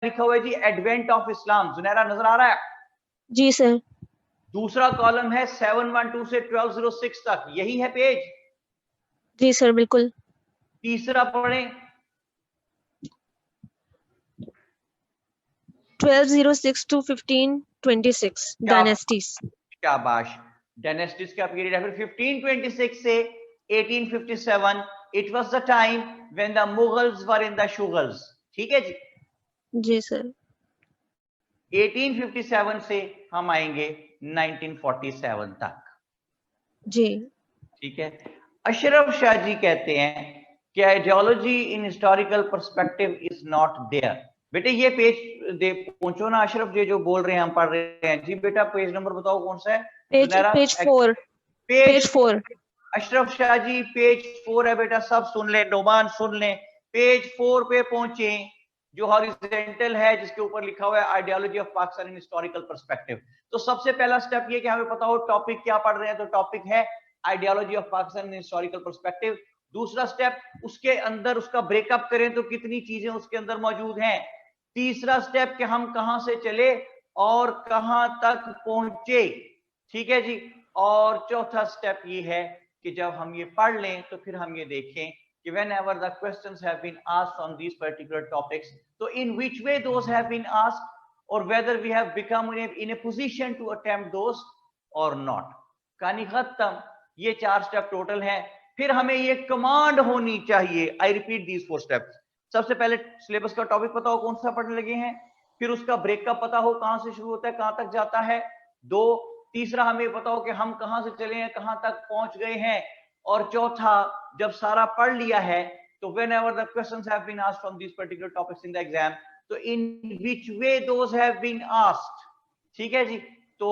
लिखा हुआ है जी एडवेंट ऑफ इस्लाम, जुनैरा नजर आ रहा है? जी सर। दूसरा कॉलम है 712 से 1206 तक, यही है पेज? जी सर बिल्कुल। तीसरा पढ़ें। 1206 to 1526 डायनेस्टीज। शाबाश। डायनेस्टीज का पीरियड है। फिर 1526 से 1857, it was the time when the Mughals were in the शुगल्स। ठीक है जी। जी सर। 1857 से हम आएंगे 1947 तक। जी। ठीक है। अशरफ शाह जी कहते हैं कि ideology in historical perspective is not there. बेटे ये पेज दे पहुंचो ना अशरफ जी, जो बोल रहे हैं हम पढ़ रहे हैं जी। बेटा पेज नंबर बताओ कौन सा है? Page 4। Page 4। Ashraf Shah ji page 4 है बेटा, सब सुन ले, नोमान सुन ले। पेज 4 पे पहुंचे, जो हॉरिजॉन्टल है, जिसके ऊपर लिखा हुआ है ideology of Pakistan in historical perspective. तो सबसे पहला स्टेप ये कि हमें पता हो टॉपिक क्या पढ़ रहे हैं। तो टॉपिक है ideology of Pakistan in historical perspective. दूसरा स्टेप, उसके अंदर उसका ब्रेकअप करें तो कितनी चीजें उसके अंदर मौजूद हैं। तीसरा स्टेप कि हम कहां से चले और कहां तक पहुंचे। ठीक है जी। और चौथा स्टेप ये है कि जब हम ये पढ़ लें तो फिर हम ये देखें कि whenever the questions have been asked on these particular topics, so in which way those have been asked, or whether we have become in a position to attempt those or not. कहानी खत्म। ये 4 step total हैं। फिर हमें ये command होनी चाहिए। I repeat these 4 steps. सबसे पहले सिलेबस का टॉपिक पता हो कौन सा पढ़ने लगे हैं। फिर उसका ब्रेकअप पता हो, कहां से शुरू होता है कहां तक जाता है। 2, तीसरा हमें पता हो कि हम कहां से चले हैं, कहां तक पहुंच गए हैं। और चौथा, जब सारा पढ़ लिया है तो whenever the questions have been asked from these particular topics in the exam, तो in which way those have been asked। ठीक है जी। तो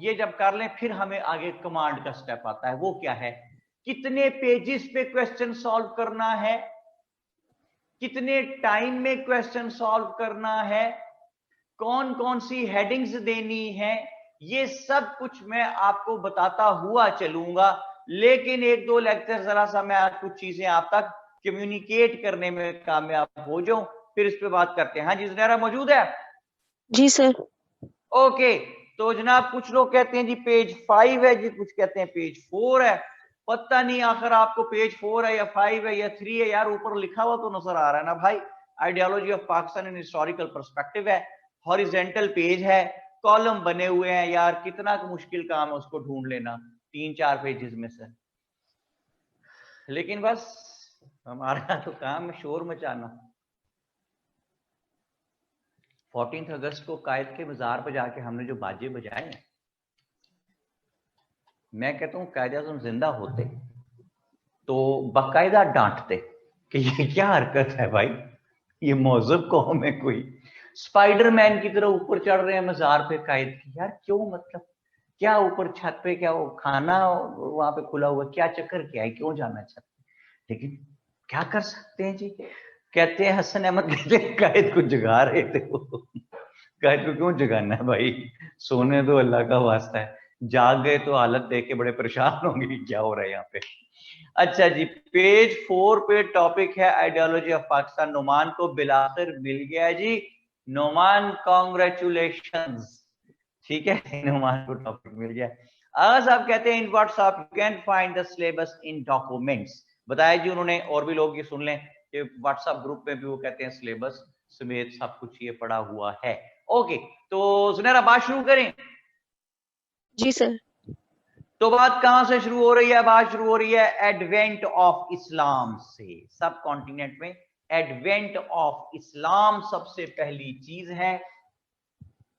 ये जब कर लें फिर हमें आगे कमांड का स्टेप आता है। वो क्या है? कितने पेजेस पे क्वेश्चन सॉल्व करना है, कितने टाइम में क्वेश्चन सॉल्व करना है, कौन कौन सी हेडिंग्स देनी है, ये सब कुछ मैं आपको बताता हुआ चलूंगा। लेकिन 1-2 लेक्चर जरा सा मैं आज कुछ चीजें आप तक कम्युनिकेट करने में कामयाब हो जाऊं, फिर इस पे बात करते हैं। हाँ जी, जुनैरा मौजूद है? जी सर। ओके। तो जनाब कुछ लोग कहते हैं जी पेज 5 है जी, कुछ कहते हैं पेज 4 है। पता नहीं आखिर आपको पेज 4 है या 5 है या 3 है यार, ऊपर लिखा हुआ तो नजर आ रहा है ना भाई। Ideology of Pakistan in historical perspective है, हॉरिजेंटल पेज है, कॉलम बने हुए हैं यार। कितना मुश्किल काम है उसको ढूंढ लेना 3-4 पेजेस में से। लेकिन बस हमारा तो काम है शोर मचाना। 14 अगस्त को कायद के मजार पर जाके हमने जो बाजे बजाए हैं, मैं कहता हूं कायद आज़म जिंदा होते तो बाकायदा डांटते कि ये क्या हरकत है भाई, ये मौजूब कौम है कोई, स्पाइडरमैन की तरह ऊपर चढ़ रहे हैं मजार पे कायद की। यार क्यों, मतलब क्या ऊपर छत पे, क्या वो खाना वहां पे खुला हुआ, क्या चक्कर क्या है, क्यों जाना छत पे? लेकिन क्या कर सकते हैं जी। कहते हैं हसन अहमद कहते हैं कायद को जगा रहे थे वो। कायद को क्यों जगाना है भाई, सोने दो, अल्लाह का वास्ता है। जाग गए तो हालत देख के बड़े परेशान होंगे क्या हो रहा है यहाँ पे। अच्छा जी, पेज 4 पे टॉपिक है आइडियोलॉजी ऑफ पाकिस्तान। नोमान को बिलाखिर मिल गया जी। नोमान कॉन्ग्रेचुलेशंस। ठीक है, नोमान को टॉपिक मिल गया। आज आप कहते हैं in WhatsApp you can find the syllabus in documents. बताया जी उन्होंने, और भी लोग ये सुन लें कि व्हाट्सएप ग्रुप में भी वो कहते हैं सिलेबस समेत सब कुछ ये पड़ा हुआ है। ओके, तो सुनहरा बात शुरू करें। जी सर। तो बात कहां से शुरू हो रही है? बात शुरू हो रही है एडवेंट ऑफ इस्लाम से। सब कॉन्टिनेंट में एडवेंट ऑफ इस्लाम सबसे पहली चीज है।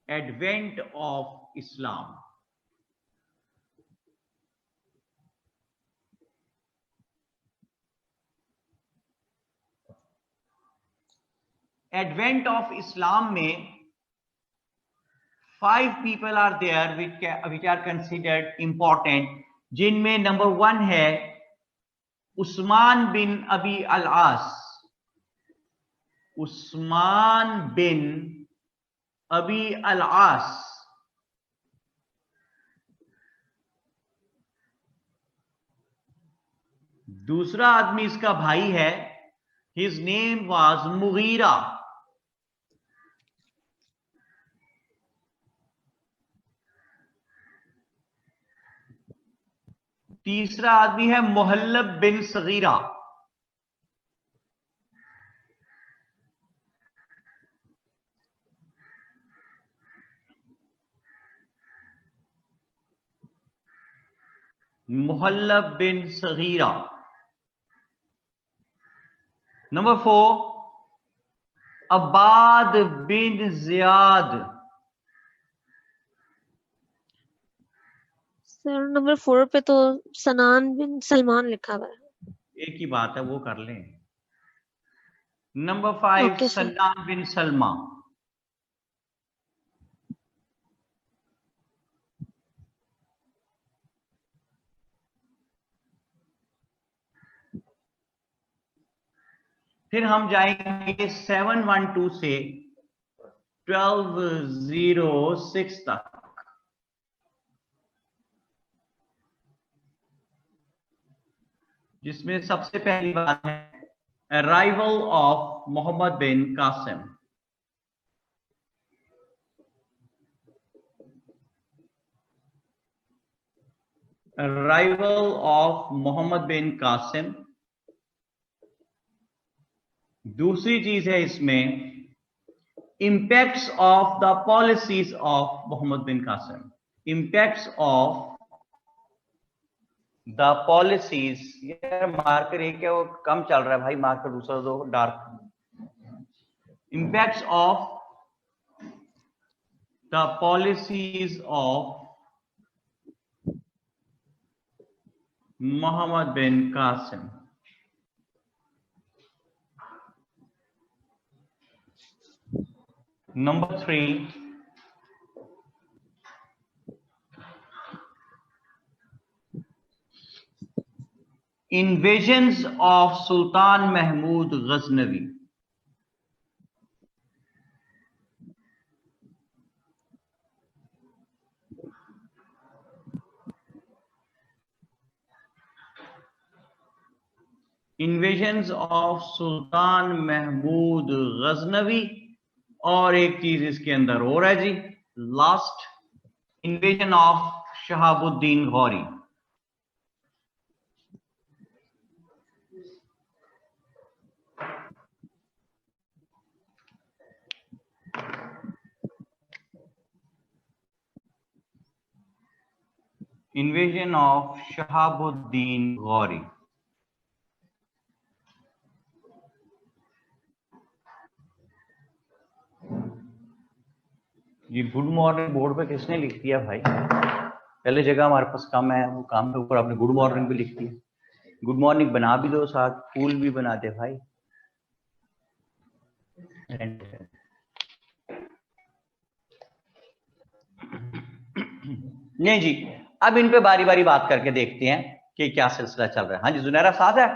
Advent of Islam. Advent of Islam में 5 people are there which are considered important, जिनमें नंबर 1 है उस्मान बिन अबी अल आस। उस्मान बिन अबी अल आस। दूसरा आदमी इसका भाई है, हिज नेम वाज मुगीरा। तीसरा आदमी है मुहल्लब बिन सगीरा। मुहल्लब बिन सगीरा। नंबर 4 अब्बाद बिन जियाद। सर नंबर 4 पे तो सनान बिन सलमान लिखा हुआ है। एक ही बात है, वो कर लें। Number 5 okay sir. Sinan bin Salma. फिर हम जाएंगे 712 से 1206 तक। जिसमें सबसे पहली बात है arrival of Muhammad bin Qasim. Arrival of Muhammad bin Qasim. दूसरी चीज है इसमें impacts of the policies of Muhammad bin Qasim. impacts of the policies। यार मार्कर एक है वो कम चल रहा है भाई, मार्कर दूसरा दो dark. impacts of the policies of Muhammad bin Qasim. Number 3 invasions of Sultan Mahmood Ghaznavi. Invasions of Sultan Mahmood Ghaznavi. और एक चीज इसके अंदर और है जी, last invasion of Shahabuddin Ghauri. Invasion of Shahabuddin Ghauri. ये गुड मॉर्निंग बोर्ड पे किसने लिख दिया भाई? पहले जगह हमारे पास कम है, वो काम के ऊपर आपने गुड मॉर्निंग भी लिख दिया। गुड मॉर्निंग बना भी दो, साथ फूल भी बना दे भाई। नहीं जी, अब इन पे बारी बारी बात करके देखते हैं कि क्या सिलसिला चल रहा है। हाँ जी जुनैरा साथ है?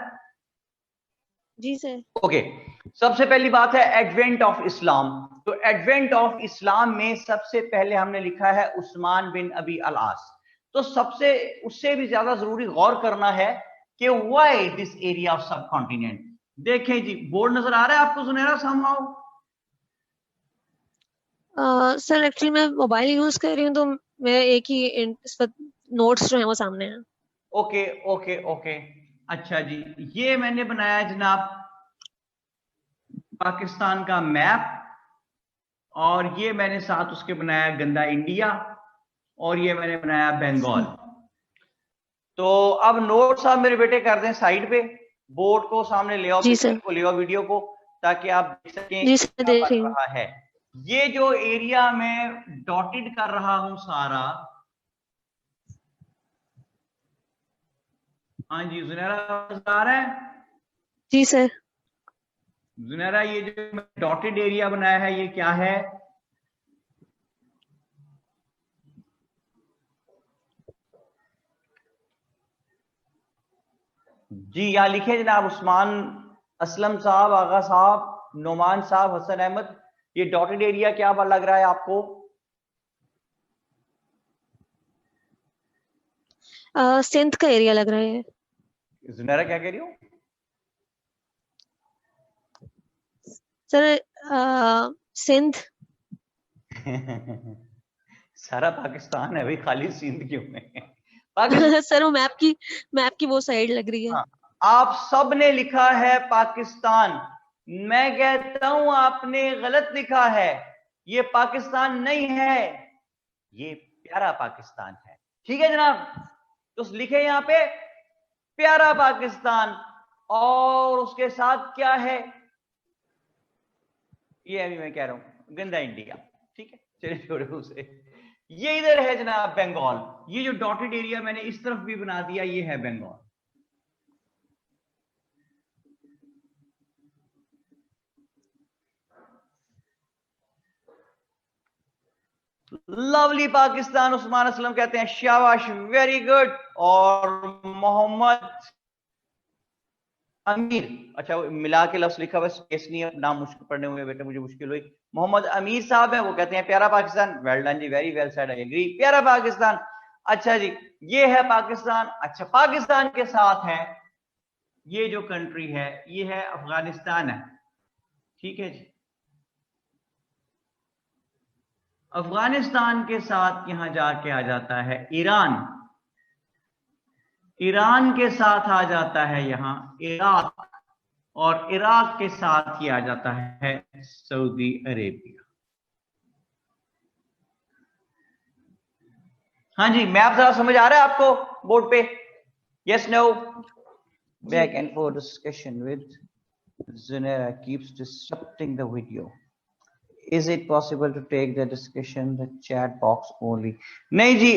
जी सर। ओके, सबसे पहली बात है एडवेंट ऑफ इस्लाम। तो एडवेंट ऑफ इस्लाम में सबसे पहले हमने लिखा है उस्मान बिन अबी अल आस। तो सबसे उससे भी ज्यादा जरूरी गौर करना है कि व्हाई दिस एरिया ऑफ सब कॉन्टिनेंट। देखें जी, बोर्ड नजर आ रहा है आपको जुनैरा समहाउ? सर एक्चुअली मैं मोबाइल यूज कर रही हूँ तो मैं एक ही इस पर नोट्स जो है वो सामने है। ओके ओके ओके, अच्छा जी, ये मैंने बनाया जनाब पाकिस्तान का मैप, और ये मैंने साथ उसके बनाया गंदा इंडिया, और ये मैंने बनाया बंगाल। तो अब नोट्स आप मेरे बेटे कर दें साइड पे, बोर्ड को सामने ले आओ, पिक्चर को ले आओ, वीडियो को, ताकि आप देख सकें जी सर, देख रही बन हूँ। रहा है। ये जो एरिया मैं डॉटेड कर रहा हूं सारा, हाँ जी जुनैरा आ रहा है? जी सर। जुनैरा ये जो डॉटेड एरिया बनाया है ये क्या है? जी यहां लिखे जनाब उस्मान असलम साहब, आगा साहब, नोमान साहब, हसन अहमद। ये डॉटेड एरिया क्या लग रहा है आपको? सिंध का एरिया लग रहा है। जुनैरा क्या कह रही हो? सर सिंध। सारा पाकिस्तान है भाई, खाली सिंध क्यों है? पाकिस्तान सर वो मैप की वो साइड लग रही है। हाँ, आप सब ने लिखा है पाकिस्तान, मैं कहता हूं आपने गलत लिखा है, ये पाकिस्तान नहीं है, ये प्यारा पाकिस्तान है। ठीक है जनाब, तो लिखे यहां पे प्यारा पाकिस्तान, और उसके साथ क्या है, ये अभी मैं कह रहा हूं गंदा इंडिया। ठीक है, चलिए छोड़ो उसे। ये इधर है जनाब बंगाल, ये जो डॉटेड एरिया मैंने इस तरफ भी बना दिया, ये है बंगाल। लवली पाकिस्तान, उस्मान असलम कहते हैं शाबाश, वेरी गुड। और मोहम्मद अमीर, अच्छा मिला के लफ्ज लिखा हुआ, स्पेस नहीं है, नाम मुश्किल पढ़ने हुए बेटा, मुझे मुश्किल हुई। मोहम्मद अमीर साहब है, वो कहते हैं प्यारा पाकिस्तान, वेल डन जी, very well said, I agree, प्यारा पाकिस्तान। अच्छा जी, ये है पाकिस्तान। अच्छा, पाकिस्तान के साथ है ये जो कंट्री है, ये है अफगानिस्तान है। ठीक है जी, अफगानिस्तान के साथ यहां जाके आ जाता है ईरान, ईरान के साथ आ जाता है यहां इराक, और इराक के साथ ही आ जाता है सऊदी अरेबिया। हाँ जी, मैप जरा समझ आ रहा है आपको बोर्ड पे? Yes no? Back and forth discussion with Zunaira keeps disrupting the video. Is it possible to take the discussion the chat box only? नहीं जी,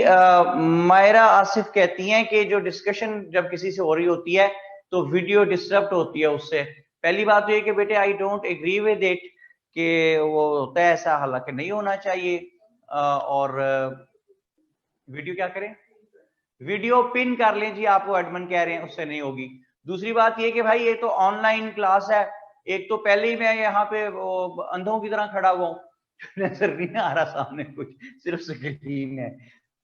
मायरा आसिफ कहती हैं कि जो डिस्कशन जब किसी से हो रही होती है तो वीडियो डिस्टर्ब होती है उससे। पहली बात तो ये कि बेटे I don't agree with it कि वो होता है ऐसा, हालांकि नहीं होना चाहिए। और वीडियो क्या करें, वीडियो पिन कर लें जी, आपको एडमिन कह रहे हैं, उससे नहीं होगी। दूसरी बात ये कि भाई ये तो ऑनलाइन क्लास है, एक तो पहले ही मैं यहाँ पे अंधों की तरह खड़ा हुआ हूँ नजर नहीं आ रहा सामने कुछ, सिर्फ स्क्रीन है।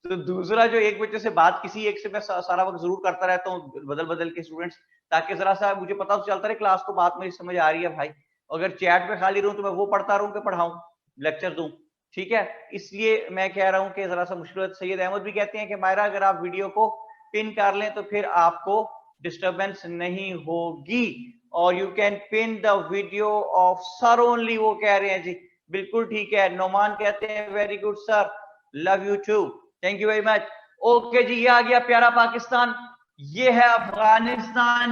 तो दूसरा जो एक बच्चे से बात किसी एक से मैं सारा वक्त जरूर करता रहता हूँ बदल बदल के स्टूडेंट्स, ताकि जरा सा मुझे पता तो चलता रहे क्लास को बात मेरी समझ आ रही है भाई। अगर चैट पे खाली रहूं तो मैं वो पढ़ता रहूं कि पढ़ाऊं, लेक्चर दूं। ठीक है, इसलिए मैं कह रहा हूं कि जरा सा मुश्किल। सैयद अहमद भी कहते हैं कि मायरा अगर आप वीडियो को पिन कर लें तो फिर आपको डिस्टरबेंस नहीं होगी, और you can pin the video of sir only, वो कह रहे हैं जी, बिल्कुल ठीक है। नोमान कहते हैं very good sir, love you too, thank you very much. Okay जी, ये आ गया प्यारा पाकिस्तान, ये है अफगानिस्तान,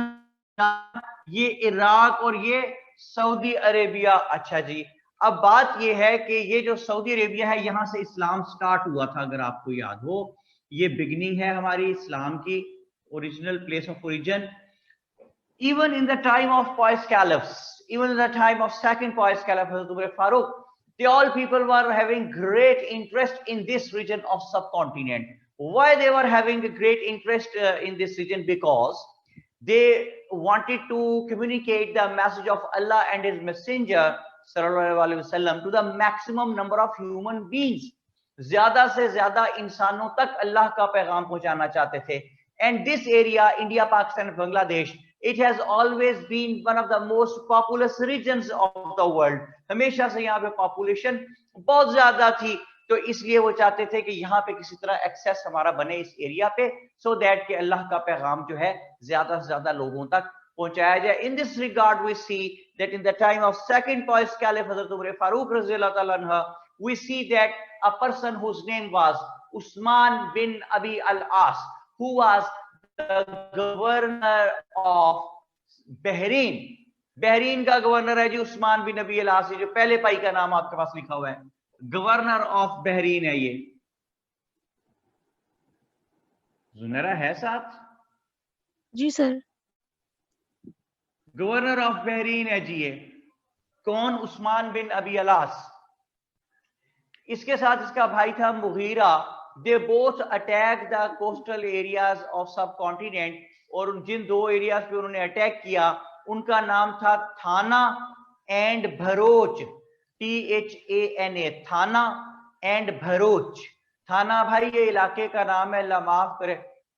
ये इराक, और ये सऊदी अरेबिया। अच्छा जी, अब बात यह है कि ये जो सऊदी अरेबिया है, यहां से इस्लाम स्टार्ट हुआ था, अगर आपको याद हो, ये बिगनिंग है हमारी इस्लाम की, original place of origin. Even in the time of Pius Caliphs, even in the time of second Pius Caliph, Hazrat Umar Farooq, they all people were having great interest in this region of subcontinent. Why they were having a great interest in this region? Because they wanted to communicate the message of Allah and His Messenger sallallahu alaihi wasallam to the maximum number of human beings. ज्यादा से ज्यादा इंसानों तक अल्लाह का पैगाम पहुंचाना चाहते थे। And this area, India, Pakistan, Bangladesh, it has always been one of the most populous regions of the world. हमेशा से यहाँ पे पॉपुलेशन बहुत ज्यादा थी, तो इसलिए वो चाहते थे कि यहाँ पे किसी तरह एक्सेस हमारा बने इस एरिया पे, सो दैट कि अल्लाह का पैगाम जो है ज्यादा से ज्यादा लोगों तक पहुंचाया जाए। In this regard, we see that in the time of second Pius Caliph, Hazrat Umar Farooq radhiyallahu ta'ala anhu, we see that a person whose name was Usman bin Abi al-As, who was the governor of Bahrain, Bahrain का governor है जी उस्मान बिन नबी अल-आस, जो पहले पाई का नाम आपके पास लिखा हुआ है, गवर्नर ऑफ बहरीन है ये। जुनैरा है साथ? जी सर। गवर्नर ऑफ बहरीन है जी ये। कौन? उस्मान बिन अबी अल-आस। इसके साथ इसका भाई था Mughira. They both attack the coastal areas of सब कॉन्टिनेंट, और जिन दो एरियाज पे उन्होंने अटैक किया उनका नाम था थाना एंड भरोच, THANA, थाना एंड भरोच। थाना भाई ये इलाके का नाम है, अल्लाह माफ करे,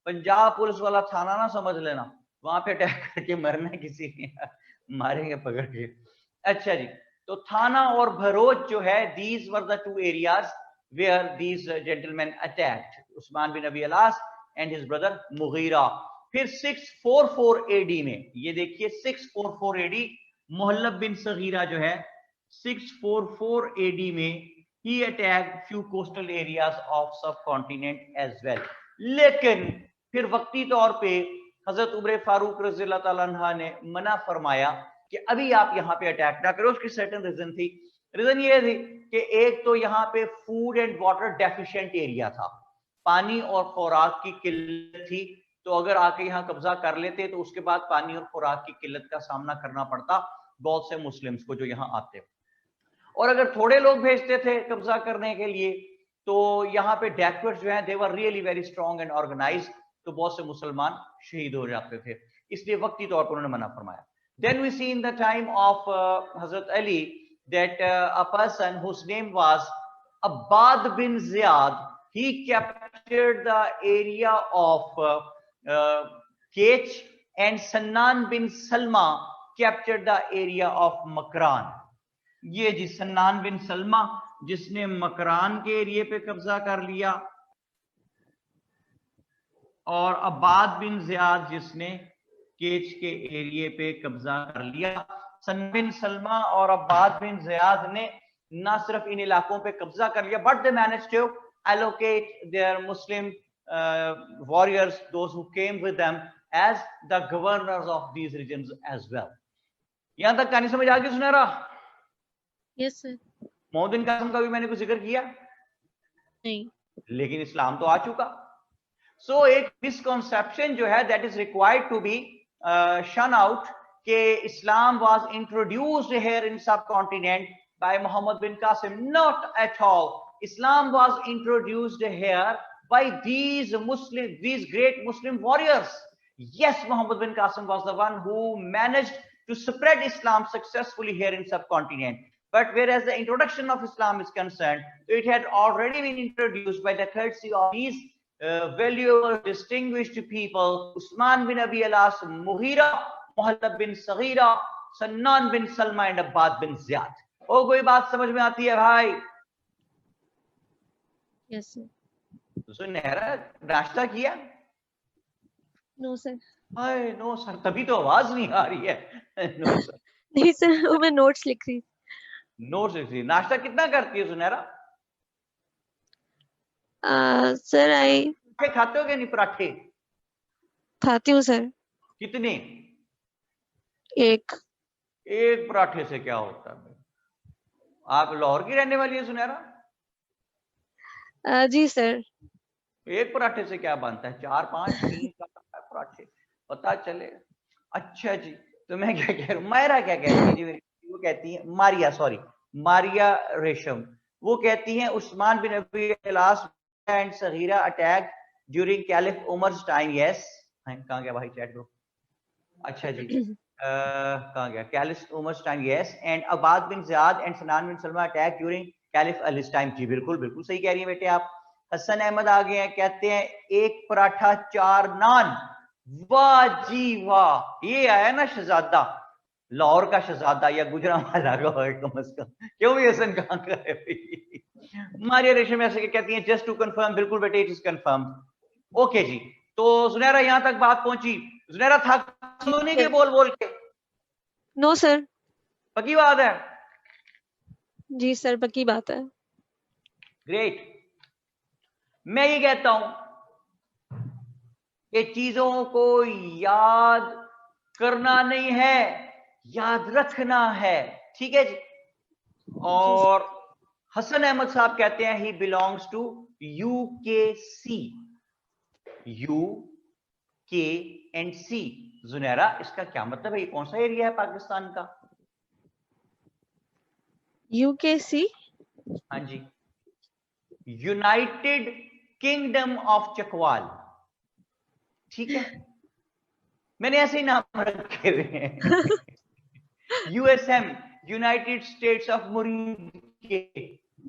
पंजाब पुलिस वाला थाना ना समझ लेना, वहां पे अटैक करके मरना किसी ने, मारेंगे पकड़ के। अच्छा जी, तो थाना और भरोच जो है, these were the two areas where these gentlemen attacked Usman bin Abi al-As and his brother Mughira. फिर 644 AD में, ये देखिए 644 AD, मुहल्लब बिन सगीरा जो है 644 AD में he attacked few coastal areas of subcontinent as well। लेकिन फिर वक्ती तौर पे हजरत उमर फारूक रज़ियल्लाहु ताला अन्हा ने मना फरमाया कि अभी आप यहाँ पे अटैक ना करो। उसकी सर्टेन रीजन थी। रीजन ये थी कि एक तो यहाँ पे food and water deficient area था, पानी और खुराक की किल्लत थी, तो अगर आके यहाँ कब्जा कर लेते तो उसके बाद पानी और खुराक की किल्लत का सामना करना पड़ता बहुत से मुस्लिम्स को जो यहाँ आते। और अगर थोड़े लोग भेजते थे कब्जा करने के लिए तो यहाँ पे डैकवर्ड्स जो हैं they were really very strong and organised, तो बहुत से मुसलमान शहीद हो जाते थे, इसलिए वक्ती तौर पर उन्होंने मना फरमाया। Then we see in the time of Hazrat Ali that a person whose name was Abbad bin Ziyad, he captured the area of Kech, and Sannan bin Salma captured the area of Makran। ये जी सन्नान bin Salma जिसने मकरान के एरिए पे कब्जा कर लिया, और अब्बाद बिन जियाद जिसने केच के एरिए पे कब्जा कर लिया। सन्नान बिन सलमा और अब्बाद बिन जियाद ने ना सिर्फ इन इलाकों पे कब्जा कर लिया, but they managed to allocate their Muslim warriors, those who came with them, as the governors of these regions as well। यहां तक कहानी समझ आ गई सुनहरा? Yes sir. मोहम्मद कासिम का भी मैंने कुछ जिक्र किया नहीं, लेकिन इस्लाम तो आ चुका। सो एक मिसकॉन्सेप्शन जो है that is required to be shun out के Islam was introduced here in subcontinent by Muhammad bin Qasim. Not at all. Islam was introduced here by these great Muslim warriors। Yes, Muhammad bin Qasim was the one who managed to spread Islam successfully here in subcontinent, but whereas the introduction of Islam is concerned, it had already been introduced by the courtesy of these valuable, distinguished people: Usman bin Abi Alas, Mughira, Muhallab bin Saghira, Sannan bin Salma and Abbad bin Ziyad। ओ कोई बात समझ में आती है भाई? Yes sir. सुनहरा नाश्ता किया? No sir. हाय नो सर, तभी तो आवाज नहीं आ रही है। No sir. नहीं सर, वो मैं नोट्स लिख रही। नोट्स लिख रही। नाश्ता कितना करती है सुनहरा? सर आई पराठे खाते हो क्या? नहीं पराठे खाती हूँ सर। कितने? एक पराठे से क्या होता है? आप लाहौर की रहने वाली है सुनहरा? जी सर। एक पराठे से क्या बनता है? 4 5 3 पराठे, पता चले। अच्छा जी, तो मैं क्या कह रहा हूँ, मायरा क्या कहती है? वो कहती है मारिया, सॉरी मारिया रेशम, वो कहती हैं Usman bin Abi Alas and Sagira attack during caliph Umar's time. Yes, कहाँ गया भाई चैट ग्रुप? अच्छा जी, कहाँ गया? Caliph Umar's time. Yes, and Abbad bin Ziyad and Sinan bin Salma attack during caliph Ali's time. जी बिल्कुल बिल्कुल सही कह रही है बेटे आप। हसन अहमद आ गए हैं, कहते हैं एक पराठा 4 नान। वाह जी वाह, ये आया ना शहजादा, लाहौर का शहजादा या गुजरांवाला का कम से कम। क्यों भी हसन कहाँ का है? मारिया रेशम ऐसे कहती हैं जस्ट टू कंफर्म। बिल्कुल बेटे, इट इज कंफर्म। ओके जी, तो सुनहरा यहां तक बात पहुंची। सुनहरा थक सोने के बोल बोल के? No sir. पक्की बात है? जी सर, पक्की बात है। ग्रेट। मैं ये कहता हूं कि चीजों को याद करना नहीं है, याद रखना है। ठीक है जी। और हसन अहमद साहब कहते हैं he belongs to यूकेसी। UKC। Junaira, इसका क्या मतलब है? ये कौन सा एरिया है पाकिस्तान का? UKC? हाँ जी, यूनाइटेड किंगडम ऑफ चकवाल। ठीक है, मैंने ऐसे ही नाम रखे हुए हैं। USM, यूनाइटेड स्टेट्स ऑफ मुरीद के।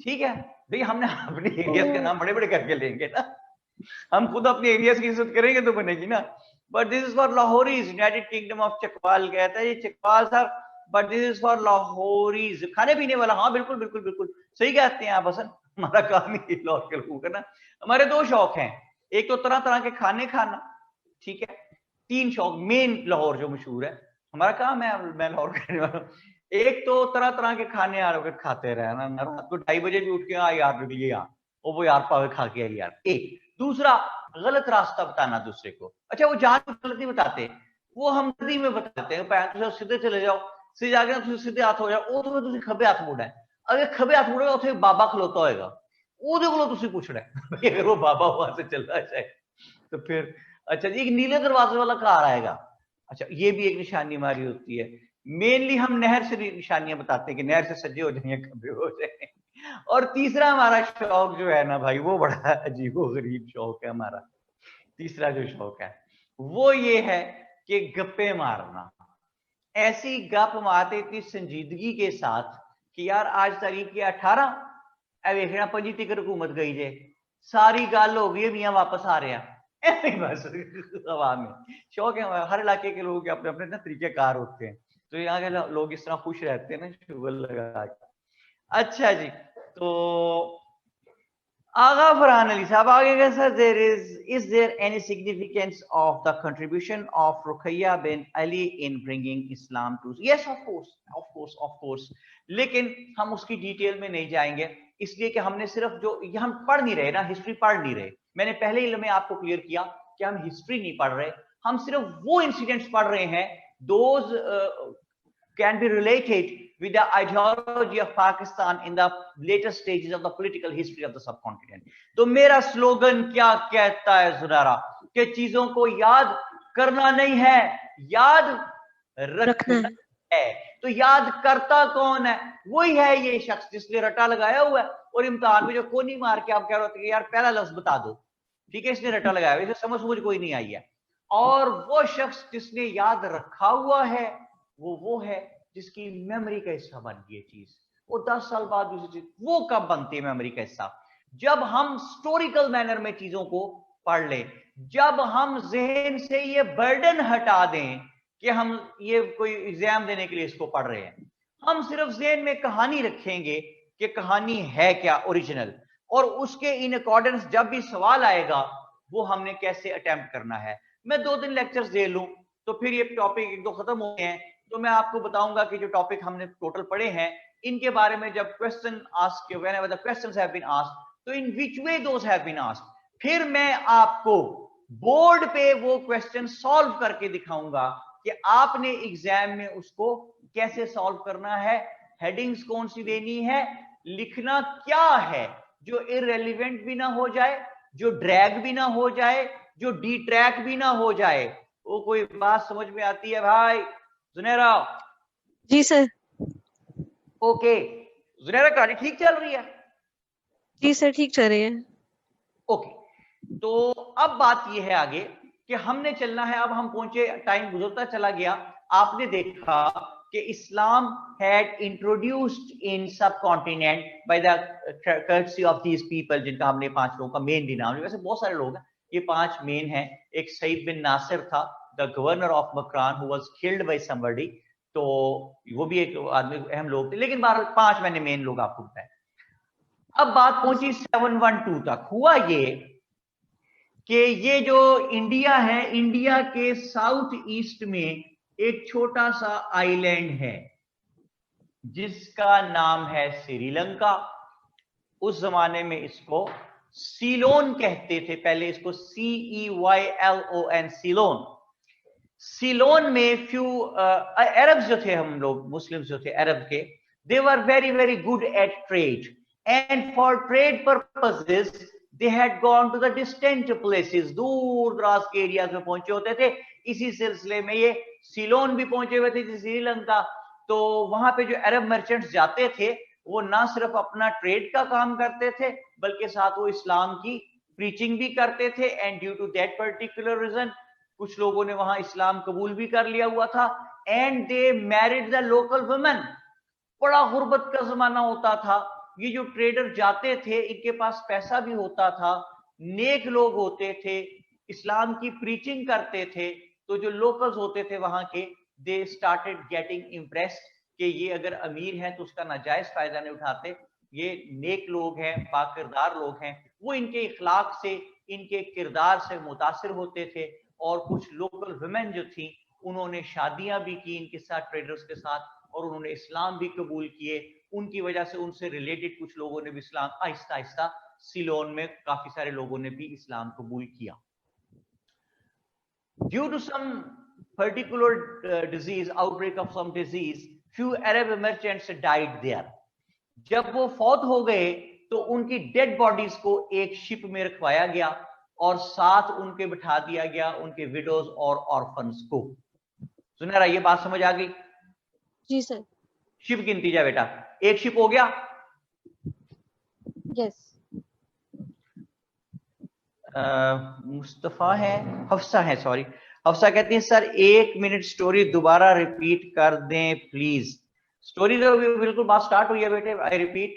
ठीक है भाई, हमने अपने एरियाज का नाम बड़े बड़े करके लेंगे ना, हम खुद अपने एरियाज की इज्जत करेंगे तो बनेगी ना। But this is for Lahoris, United Kingdom of Chakwal कहता है ये Chakwal sir, but this is for Lahoris, खाने पीने वाला। हाँ बिल्कुल बिल्कुल बिल्कुल सही कहते हैं आप हसन, हमारा काम ही लाहौर के लोगों का ना। हमारे 2 शौक हैं, एक तो तरह तरह के खाने खाना, ठीक है, 3 शौक मेन लाहौर जो मशहूर है, हमारा काम है, मैं लाहौर करने वाला हूँ। एक तो तरह तरह के खाने यार खाते रहना, रात को 2:30 बजे भी उठ के यार ये यार वो यार पावे खा के यार। एक दूसरा गलत रास्ता बताना दूसरे को, अच्छा वो जान गलती बताते, वो हम नदी में बताते हैं पैर सीधे चले जाओ, सीधे जाके सीधे हाथ हो जाओ, ਉਹ ਤੋਂ ਤੁਸੀਂ ਖੱਬੇ ਹੱਥ ਮੁੜਨਾ ਹੈ, अगर खब्बे हाथ मुड़ेगा ਉੱਥੇ बाबा खलोता होएगा, ਉਹਦੇ ਕੋਲੋਂ ਤੁਸੀਂ ਪੁੱਛਣਾ है अगर वो बाबा वहां से चलना जाए तो फिर अच्छा जी एक नीले दरवाजे वाला कार आएगा, अच्छा ये भी एक निशानी हमारी होती है। मेनली हम नहर से निशानियां बताते हैं कि नहर से सज्जे हो जाएंगे खब्बे हो जाए। और तीसरा हमारा शौक जो है ना भाई वो बड़ा अजीबो गरीब शौक है हमारा, तीसरा जो शौक है वो ये है कि गप्पे मारना, ऐसी गप मारते इतनी संजीदगी के साथ कि यार आज तारीख की 18 वेखना 25 तक हुकूमत गई जे, सारी गल हो गई, मियां वापस आ रहे हैं बस हवा में। शौक है, हर इलाके के लोगों के अपने अपने ना तरीकेकार होते हैं, तो यहाँ के लोग इस तरह खुश रहते हैं ना शुगर लगा के। अच्छा जी, तो आगा फरहान अली साहब आगे गए sir, is there any significance of the contribution of Ruqaiya bin Ali in bringing Islam to? Yes, of course, लेकिन हम उसकी डिटेल में नहीं जाएंगे, इसलिए कि हमने सिर्फ जो ये हम पढ़ नहीं रहे ना, हिस्ट्री पढ़ नहीं रहे, मैंने पहले ही में आपको क्लियर किया कि हम हिस्ट्री नहीं पढ़ रहे, हम सिर्फ वो इंसिडेंट्स पढ़ रहे हैं those can be related with the ideology of Pakistan in the later stages of the political history of the subcontinent. तो मेरा स्लोगन क्या कहता है जुनारा, कि चीजों को याद करना नहीं है, याद रखना है। तो याद करता कौन है? वही है ये शख्स जिसने रटा लगाया हुआ है, और इम्तिहान में जो कोनी मार के आप कह रहे हो यार पहला लफ्ज बता दो, ठीक है, इसने रटा लगाया हुआ, इसे समझ कोई नहीं आई है। और वो शख्स जिसने याद रखा हुआ है वो है जिसकी मेमोरी का हिस्सा बन गई चीज, वो 10 साल बाद दूसरी चीज, वो कब बनती है मेमोरी का हिस्सा? जब हम स्टोरिकल मैनर में चीजों को पढ़ लें, जब हम जहन से ये बर्डन हटा दें कि हम ये कोई एग्जाम देने के लिए इसको पढ़ रहे हैं, हम सिर्फ जहन में कहानी रखेंगे कि कहानी है क्या ओरिजिनल, और उसके इन अकॉर्डेंस जब भी सवाल आएगा वो हमने कैसे अटेम्प्ट करना है। मैं 2-3 लेक्चर्स दे लूं तो फिर ये टॉपिक 1-2 खत्म हो गए हैं, तो मैं आपको बताऊंगा कि जो टॉपिक हमने टोटल पढ़े हैं इनके बारे में जब question ask, whenever the questions have been asked, तो in which way those have been asked, फिर मैं आपको बोर्ड पे वो क्वेश्चन सॉल्व करके दिखाऊंगा कि आपने एग्जाम में उसको कैसे सॉल्व करना है, हेडिंग्स कौन सी देनी है, लिखना क्या है जो इररेलेवेंट भी ना हो जाए, जो ड्रैग भी ना हो जाए, जो डिट्रैक भी ना हो जाए। वो कोई बात समझ में आती है भाई? जुनेरा जी सर। ओके, जुनेरा कहानी ठीक चल रही है? जी सर ठीक चल रही है। ओके, तो अब बात यह है आगे कि हमने चलना है, अब हम पहुंचे, टाइम गुजरता चला गया, आपने देखा कि इस्लाम had introduced in subcontinent by the courtesy of these people, जिनका हमने 5 लोगों का मेन नाम, वैसे बहुत सारे लोग हैं, ये 5 मेन हैं। एक सईद बिन नासिर था, the governor of Makran, who was killed by somebody, तो वो भी एक आदमी अहम लोग थे, लेकिन 5 मैंने मेन लोग आपको बताए। अब बात पहुंची 712 तक। हुआ ये कि ये जो इंडिया है, इंडिया के साउथ ईस्ट में एक छोटा सा आइलैंड है जिसका नाम है श्रीलंका। उस जमाने में इसको सीलोन कहते थे, पहले इसको CEYLON, सीलोन। सीलोन में फ्यू अरब्स जो थे, हम लोग मुस्लिम्स जो थे अरब के, they were very very good at trade, and for trade purposes they had gone to the distant places, दूर दराज के एरियाज में पहुंचे होते थे। इसी सिलसिले में ये सीलोन भी पहुंचे हुए थे, श्रीलंका। तो वहां पे जो अरब मर्चेंट्स जाते थे वो ना सिर्फ अपना ट्रेड का काम करते थे बल्कि साथ वो इस्लाम की प्रीचिंग भी करते थे, and due to that particular reason कुछ लोगों ने वहां इस्लाम कबूल भी कर लिया हुआ था, and they married the local women. बड़ा गुर्बत का जमाना होता था, ये जो ट्रेडर जाते थे इनके पास पैसा भी होता था, नेक लोग होते थे, इस्लाम की प्रीचिंग करते थे, तो जो लोकल्स होते थे वहां के, दे स्टार्टेड गेटिंग इम्प्रेस्ड कि ये अगर अमीर है तो उसका नाजायज फायदा नहीं उठाते, ये नेक लोग हैं, पाकिरदार लोग हैं, वो इनके इखलाक से, इनके किरदार से मुतासिर होते थे और कुछ लोकल वुमेन जो थी उन्होंने शादियां भी की इनके साथ, ट्रेडर्स के साथ, और उन्होंने इस्लाम भी कबूल किए। उनकी वजह से उनसे रिलेटेड कुछ लोगों ने भी इस्लाम आहिस्ता आहिस्ता सीलोन में काफी सारे लोगों ने भी इस्लाम कबूल किया। Due to some particular disease, outbreak of some disease, few Arab merchants died there. जब वो फौत हो गए तो उनकी डेड बॉडीज को एक शिप में रखवाया गया और साथ उनके बिठा दिया गया उनके विडोज और ऑर्फन्स को। सुनहरा, ये बात समझ आ गई? जी सर। शिप गिनती जाए बेटा, एक शिप हो गया। यस। मुस्तफा है, हफ्सा है, सॉरी, हफ्सा कहती है सर 1 मिनट स्टोरी दोबारा रिपीट कर दें प्लीज। स्टोरी तो बिल्कुल बात स्टार्ट हुई है बेटे। आई रिपीट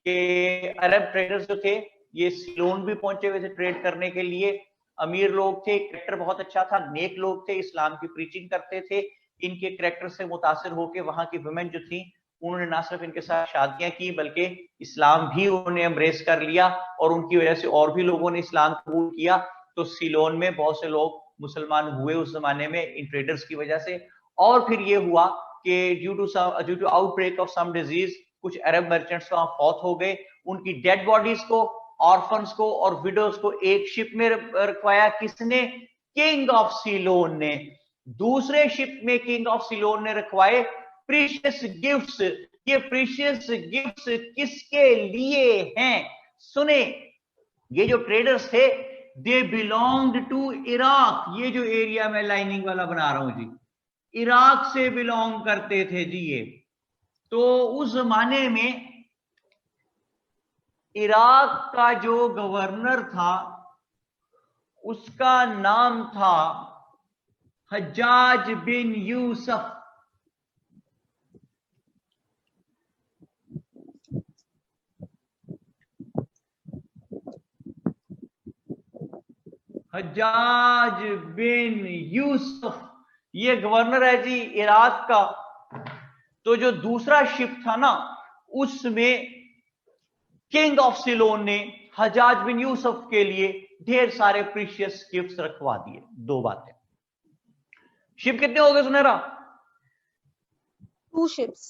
कि अरब ट्रेडर्स जो थे ये सीलोन भी पहुंचे हुए थे ट्रेड करने के लिए। अमीर लोग थे, कैरेक्टर बहुत अच्छा था, नेक लोग थे, इस्लाम की प्रीचिंग करते थे। इनके कैरेक्टर से मुतासिर होकर वहां की वुमेन जो थी उन्होंने ना सिर्फ इनके साथ शादियां की बल्कि इस्लाम भी उन्होंने एम्ब्रेस कर लिया और उनकी वजह से और भी लोगों ने इस्लाम कबूल किया। तो सीलोन में बहुत से लोग मुसलमान हुए उस जमाने में इन ट्रेडर्स की वजह से। और फिर ये हुआ कि due to outbreak of some disease कुछ अरब मर्चेंट्स वहां फौत हो गए। उनकी डेड बॉडीज को, ऑर्फन्स को और विडोज को एक शिप में रखवाया। किसने? किंग ऑफ सीलोन ने। दूसरे शिप में किंग ऑफ सीलोन ने रखवाए प्रीशियस गिफ्ट्स। ये प्रीशियस गिफ्ट्स किसके लिए हैं? सुने, ये जो ट्रेडर्स थे दे बिलोंग्ड टू इराक। ये जो एरिया में लाइनिंग वाला बना रहा हूं जी, इराक से बिलोंग करते थे जी ये। तो उस जमाने में इराक का जो गवर्नर था उसका नाम था हज्जाज बिन यूसुफ। हज्जाज बिन यूसुफ ये गवर्नर है जी इराक का। तो जो दूसरा शिप था ना उसमें किंग ऑफ सीलोन ने हज्जाज बिन यूसुफ के लिए ढेर सारे प्रीशियस गिफ्ट्स रखवा दिए। दो बातें। शिप कितने हो गए सुनहरा? 2 ships।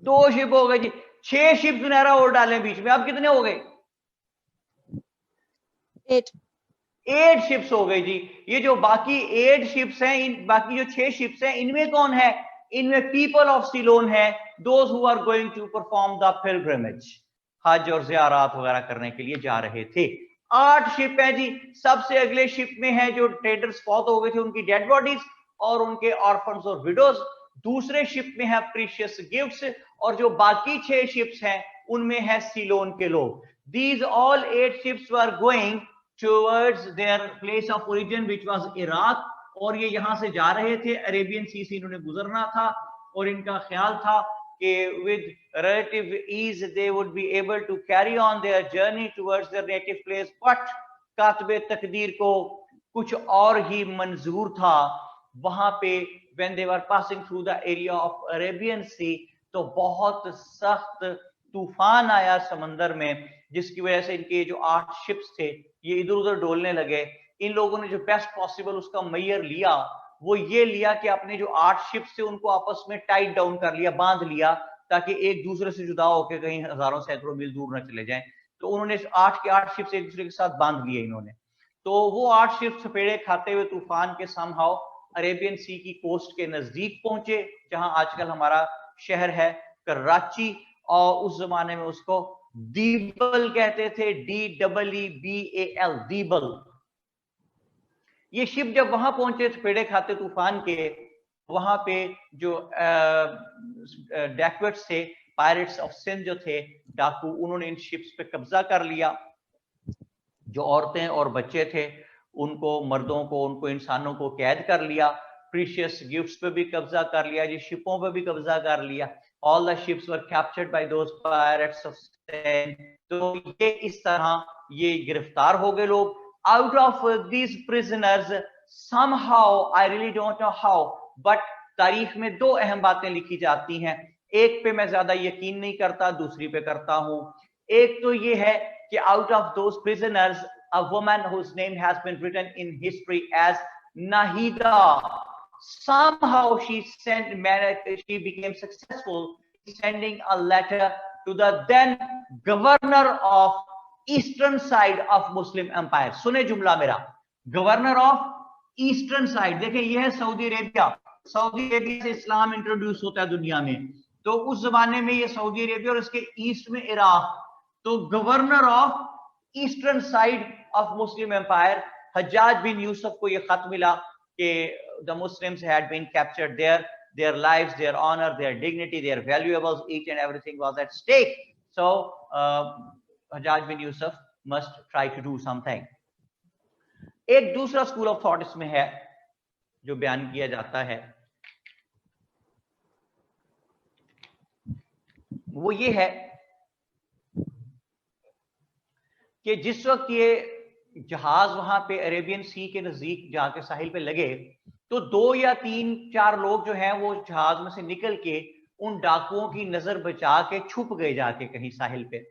2 शिप हो गए जी। 6 शिप सुनहरा और डालें बीच में, अब कितने हो गए? 8 शिप्स हो गई जी। ये जो बाकी 8 शिप्स हैं, बाकी जो 6 शिप्स हैं, इनमें कौन है? इनमें पीपल ऑफ सीलोन है, those who are going to perform the pilgrimage, हज और ज़ियारत वगैरह करने के लिए जा रहे थे। 8 शिप है जी। सबसे अगले शिप में है जो ट्रेडर्स फौत हो गए थे उनकी डेड बॉडीज और उनके ऑर्फन्स और विडोज। दूसरे शिप में है प्रीशियस गिफ्ट्स और जो बाकी 6 शिप्स हैं उनमें है सीलोन के लोग। These all 8 ships were going towards their place of origin which was Iraq, और ये यहां से जा रहे थे, अरेबियन सी से इन्होंने गुजरना था और इनका ख्याल था कि with relative ease they would be able to carry on their journey towards their native place, but कातबे तकदीर को कुछ और ही मंजूर था। वहां पे when they were passing through the area of Arabian Sea तो बहुत सख्त तूफान आया समंदर में, जिसकी वजह से इनके जो 8 शिप्स थे ये इधर उधर डोलने लगे। इन लोगों ने जो बेस्ट पॉसिबल उसका मैयर लिया वो ये लिया कि अपने जो 8 शिप्स थे उनको आपस में टाइट डाउन कर लिया, बांध लिया, ताकि एक दूसरे से जुदा होकर कहीं हजारों सैकड़ों मील दूर न चले जाएं। तो उन्होंने 8 के 8 शिप्स एक दूसरे के साथ बांध लिए इन्होंने। तो वो 8 शिप्स सपेड़े खाते हुए तूफान के समहाउ अरेबियन सी की कोस्ट के नजदीक पहुंचे, जहां आजकल हमारा शहर है कराची, और उस जमाने में उसको दीबल कहते थे, DEEBAL, दीबल। ये शिप जब वहां पहुंचे पेड़े खाते तूफान के, वहां पे जो डैकवेट्स थे, पायरेट्स ऑफ सिंध जो थे, डाकू, उन्होंने इन शिप्स पे कब्जा कर लिया। जो औरतें और बच्चे थे उनको, मर्दों को, उनको इंसानों को कैद कर लिया। प्रीशियस गिफ्ट्स पे भी कब्जा कर लिया जी, शिपों पे भी कब्जा कर लिया। All the ships were captured by those pirates of Sin। तो ये इस तरह ये गिरफ्तार हो गए लोग। Out of these prisoners, somehow, I really don't know how, but तारीख में 2 अहम बातें लिखी जाती हैं। एक पे मैं ज्यादा यकीन नहीं करता, दूसरी पे करता हूं। एक तो ये है कि out of those prisoners, a woman whose name has been written in history as Nahida. Somehow she became successful sending a letter to the then governor of eastern side of Muslim empire. सुने जुमला मेरा, governor of eastern side. देखिए ये है Saudi Arabia. Saudi Arabia से इस्लाम introduce होता है दुनिया में, तो उस जमाने में ये सऊदी अरेबिया और इसके ईस्ट में इराक. तो governor of eastern side of Muslim empire Hajjaj bin Yusuf को ये खत मिला कि the Muslims had been captured there, their lives, their honor, their dignity, their valuables, each and everything was at stake. So Hajjaj bin Yusuf must try to do something. एक दूसरा school of thought इसमें है जो बयान किया जाता है, वो ये है कि जिस वक्त ये जहाज वहां पे अरेबियन सी के नजदीक जाके साहिल पे लगे, तो 2 या 3-4 लोग जो हैं वो जहाज में से निकल के उन डाकुओं की नजर बचा के छुप गए जाके कहीं साहिल पे.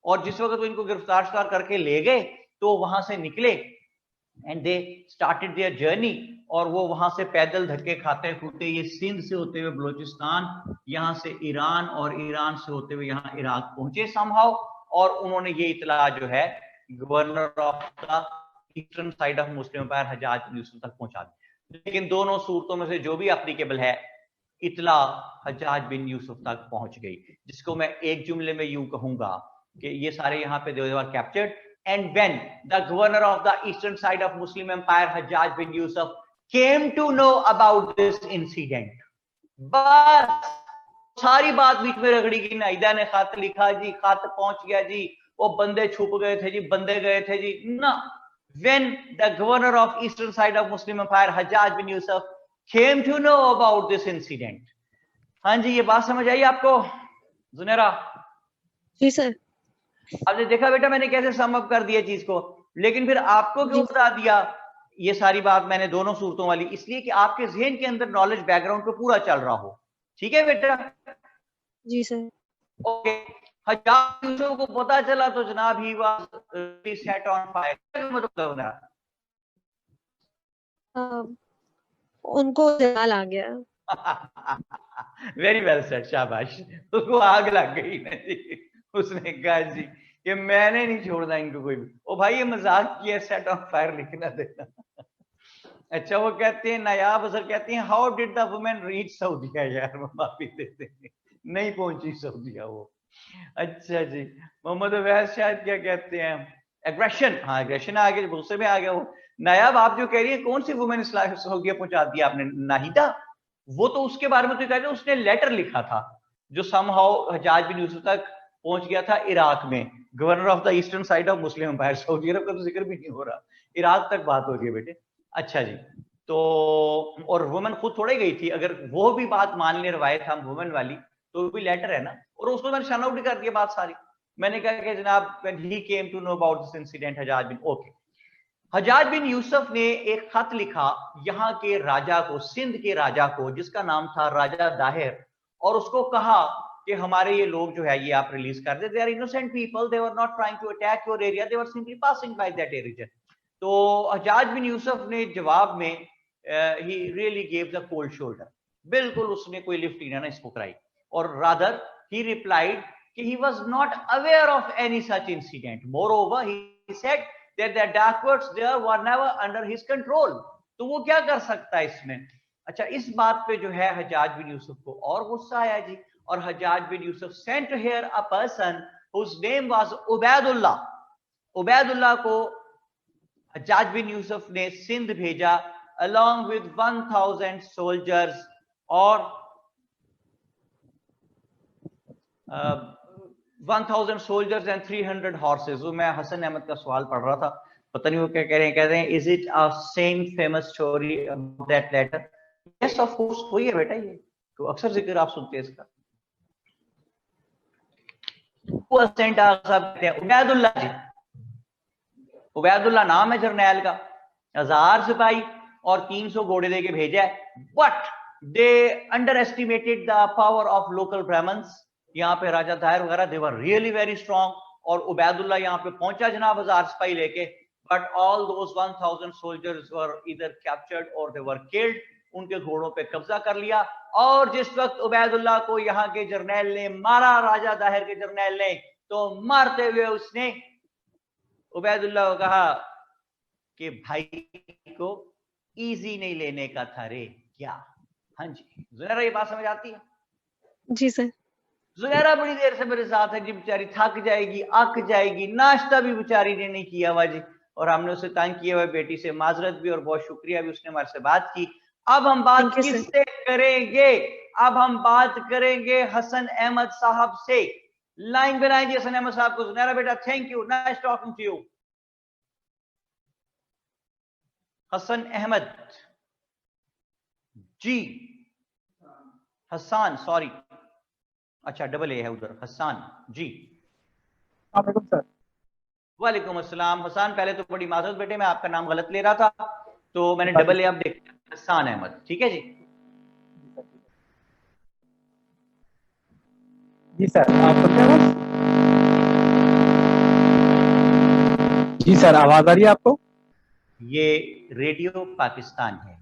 और जिस वक्त वो इनको गिरफ्तार करके ले गए तो वहां से निकले and they started their journey. और वो वहां से पैदल धक्के खाते फूटे ये सिंध से होते हुए बलोचिस्तान, यहाँ से ईरान और ईरान से होते हुए यहाँ इराक पहुंचे समहाउ. और उन्होंने ये इतला जो है governor of the eastern side of Muslim empire Hajjaj bin Yusuf तक पहुंचा दी. लेकिन दोनों सूरतों में से जो भी एप्लीकेबल है, इतला हज्जाज बिन यूसुफ तक पहुंच गई, जिसको मैं एक जुमले में यूं कहूंगा कि ये सारे यहाँ पे they were captured. And when the governor of the eastern side of Muslim empire Hajjaj bin Yusuf came to know about this incident, बस सारी बात बीच में रगड़ी की. नाहिदा ने खत लिखा जी, खत पहुंच गया जी, वो बंदे छुप गए थे जी, बंदे गए थे जी ना. When the governor of eastern side of Muslim empire Hajjaj bin Yusuf came to know about this incident. हाँ जी, ये बात समझ आई आपको जुनेरा? जी सर. आपने देखा बेटा मैंने कैसे सम अप कर दिया चीज को, लेकिन फिर आपको क्यों बता दिया ये सारी बात मैंने दोनों सूरतों वाली? इसलिए कि आपके जहन के अंदर नॉलेज बैकग्राउंड पे पूरा चल रहा हो. ठीक है बेटा? जी sir. Okay. Hajjaj bin Yusuf को पता चला तो जनाब he was set on fire. मतलब ना उनको जलाल आ गया. वेरी वेल सेड, शाबाश. उसको आग लग गई ना जी. उसने कहा जी कि मैंने नहीं छोड़ना इनको कोई भी. ओ भाई ये मजाक किया, सेट ऑन फायर लिखना देना. अच्छा वो कहते हैं नायाब असर कहते हैं how did the women reach Saudia. यार वो माफी देते हैं, नहीं पहुंची सऊदीया वो. अच्छा जी. मोहम्मद अवैस शायद क्या कहते हैं, एग्रेशन. हाँ एग्रेशन आ गया, गुस्से में आ गया वो. नायाब आप जो कह रही है कौन सी वुमेन सऊदीया पहुंचा दिया आपने? नाहिदा. वो तो उसके बारे में तो कहते हैं उसने लेटर लिखा था जो समहाउ हज्जाज बिन यूसुफ तक पहुंच गया था इराक में. Governor of the eastern side of Muslim empire, सऊदी अरब का तो जिक्र भी नहीं हो रहा, इराक तक बात हो गई बेटे. अच्छा जी. तो और वुमेन खुद थोड़े गई थी, अगर वो भी बात मान ले रवायत हम वुमेन वाली तो भी लेटर है ना. और उसको मैंने शन आउट कर दिया बात सारी. मैंने कहा कि जनाब when he came to know about this incident Hajjaj bin okay. Hajjaj bin Yusuf ने एक खत लिखा यहाँ के राजा को, सिंध के राजा को, जिसका नाम था राजा दाहिर, और उसको कहा कि हमारे ये लोग जो है ये आप रिलीज कर दे. They are innocent people, they were not trying to attack your area, they were simply passing by that area. तो हज्जाज बिन यूसुफ ने जवाब में ही really gave the cold shoulder. बिल्कुल उसने कोई लिफ्ट ही ना इसको कराई. और rather he replied कि he was not aware of any such incident. Moreover, he said that the Dacoits there were never under his control. तो वो क्या कर सकता है इसमें? अच्छा इस बात पे जो है हज्जाज बिन यूसुफ को और गुस्सा आया जी. और Hajjaj bin Yusuf sent here a person whose name was Ubaidullah. Ubaidullah को हज्जाज बिन यूसुफ ने सिंध भेजा along with 1000 soldiers और 1000 soldiers and 300 horses. वो मैं हसन अहमद का सवाल पढ़ रहा था, पता नहीं वो क्या कह रहे हैं. कह रहे हैं is it a same famous story about that letter? Yes of course वही है बेटा. ये तो अक्सर जिक्र आप सुनते हैं इसका. वो सेंट कहते हैं उबैदुल्लाह जी. उबैदुल्लाह नाम है जर्नैल का. 1000 सिपाही और 300 घोड़े दे के भेजा है. But they underestimated the power of local Brahmins. यहाँ पे राजा दाहिर वगैरह they were really very strong. और उबैदुल्लाह यहाँ पे पहुंचा जनाब 1000 सिपाही लेके, but all those 1000 soldiers were either captured or they were killed. उनके घोड़ों पे कब्जा कर लिया। और जिस वक्त उबैदुल्लाह को यहाँ के जर्नैल ने मारा, राजा दाहिर के जर्नैल ने, तो मारते हुए उसने उबैदुल्लाह को कहा कि भाई को इजी नहीं लेने का था रे क्या। हाँ जी ज़ुनैरा, ये बात समझ आती है? जी सर। ज़ुनैरा बड़ी देर से मेरे साथ है जी, बेचारी थक जाएगी, अक जाएगी, नाश्ता भी बेचारी ने नहीं किया हुआ जी, और हमने उसे तंग किया हुआ। बेटी से माजरत भी और बहुत शुक्रिया भी, उसने हमारे से बात की। अब हम बात किससे करेंगे? अब हम बात करेंगे हसन अहमद साहब से। लाइन बनाए जी हसन अहमद साहब को। ज़ुनैरा बेटा, thank you, nice talking to you. Hasan Ahmed ji, Hasaan, sorry, अच्छा डबल ए है उधर, हसान जी। सर। वालेकुम अस्सलाम। हसान, पहले तो बड़ी माजरत बेटे, मैं आपका नाम गलत ले रहा था, तो मैंने डबल ए अब देख लिया, हसान अहमद, ठीक है जी। जी सर, आप सुनते हैं? जी सर, आवाज आ रही है आपको? ये रेडियो पाकिस्तान है,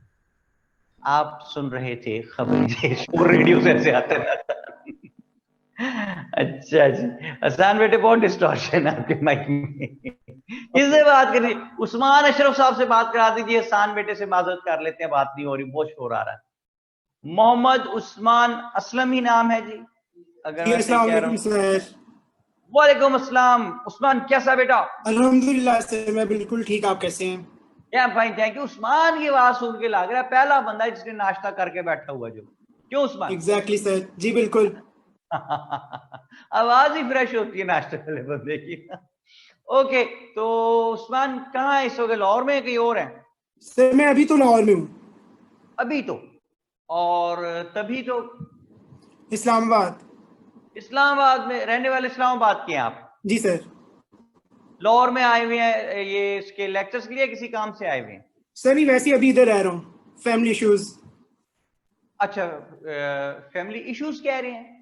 आप सुन रहे थे खबरें देश, वो रेडियो से ऐसे आते हैं। अच्छा जी हसान बेटे, बहुत डिस्टॉर्शन है आपके माइक में। किससे बात करिए? उस्मान अशरफ साहब से बात करा दीजिए। हसान बेटे से माजरत कर लेते हैं, बात नहीं हो रही, बहुत शोर आ रहा है। मोहम्मद उस्मान असलम ही नाम है जी, अगर मैं सही कह रहा हूँ। वालेकुम अस्सलाम। उस्मान कैसा बेटा? अल्हम्दुलिल्लाह सर, मैं बिल्कुल ठीक। आप कैसे हैं? या फाइन, थैंक यू। उस्मान की आवाज सुन के लग रहा है पहला बंदा है जिसने नाश्ता करके बैठा हुआ जो, क्यों उस्मान? एग्जैक्टली सर, जी बिल्कुल। आवाज ही फ्रेश होती है नाश्ते वाले बंदे की। ओके, तो उस्मान कहाँ है इस वक्त? लाहौर में कहीं और है? सर मैं अभी तो लाहौर में हूँ। अभी तो, और तभी तो इस्लामाबाद। इस्लामाबाद में रहने वाले इस्लामाबाद के हैं आप? जी सर। लाहौर में आए हुए हैं ये इसके लेक्चर्स के लिए, किसी काम से आए हुए हैं? सर नहीं, वैसे ही अभी इधर रह रहा हूँ, फैमिली इश्यूज। अच्छा, फैमिली इश्यूज कह रहे हैं?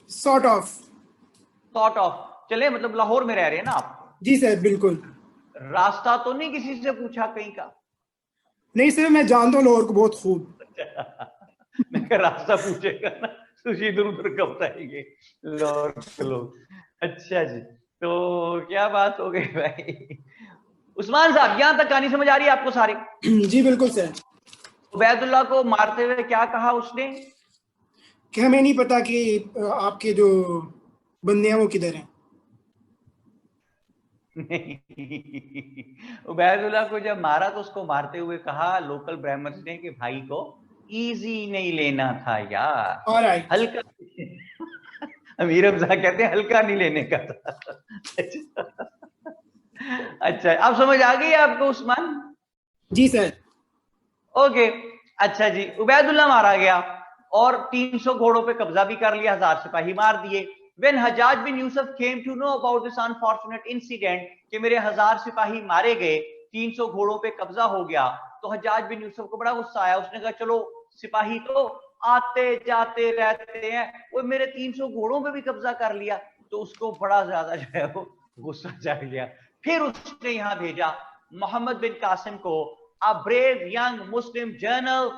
Sort of. चले, मतलब लाहौर में रह रहे हैं ना आप? जी सर बिल्कुल। रास्ता तो नहीं किसी से पूछा कहीं का? नहीं सर, मैं जानता हूँ लाहौर को बहुत खूब। मैं क्या रास्ता पूछेगा ना, तुझे इधर उधर कब बताएंगे लाहौर के लोग। अच्छा जी, तो क्या बात हो गई भाई? उस्मान साहब, यहां तक कहानी समझ आ रही है आपको सारी? जी बिल्कुल सर। उबैदुल्लाह को मारते हुए क्या कहा उसने? कि हमें नहीं पता कि आपके जो बंदे हैं वो किधर हैं। उबैदुल्लाह को जब मारा तो उसको मारते हुए कहा लोकल ब्राह्मण्स ने कि भाई को इजी नहीं लेना था यार, ऑलराइट। हल्का। अमीर हमजा कहते हैं हल्का नहीं लेने का था। अच्छा, अब समझ आ गई आपको उस्मान? जी सर। ओके, अच्छा जी, उबैदुल्लाह मारा गया और 300 घोड़ों पे कब्जा भी कर लिया, 1000 सिपाही मार दिए। When Hajjaj bin Yusuf came to know about this unfortunate incident कि मेरे 1000 सिपाही मारे गए, 300 घोड़ों पे कब्जा हो गया, तो हज्जाज बिन यूसुफ को बड़ा गुस्सा आया। उसने कहा चलो सिपाही तो आते जाते रहते हैं, वो मेरे 300 घोड़ों पे भी कब्जा कर लिया, तो उसको बड़ा ज्यादा जो है वो गुस्सा चढ़ गया। फिर उसने यहां भेजा मोहम्मद बिन कासिम को, a brave young Muslim general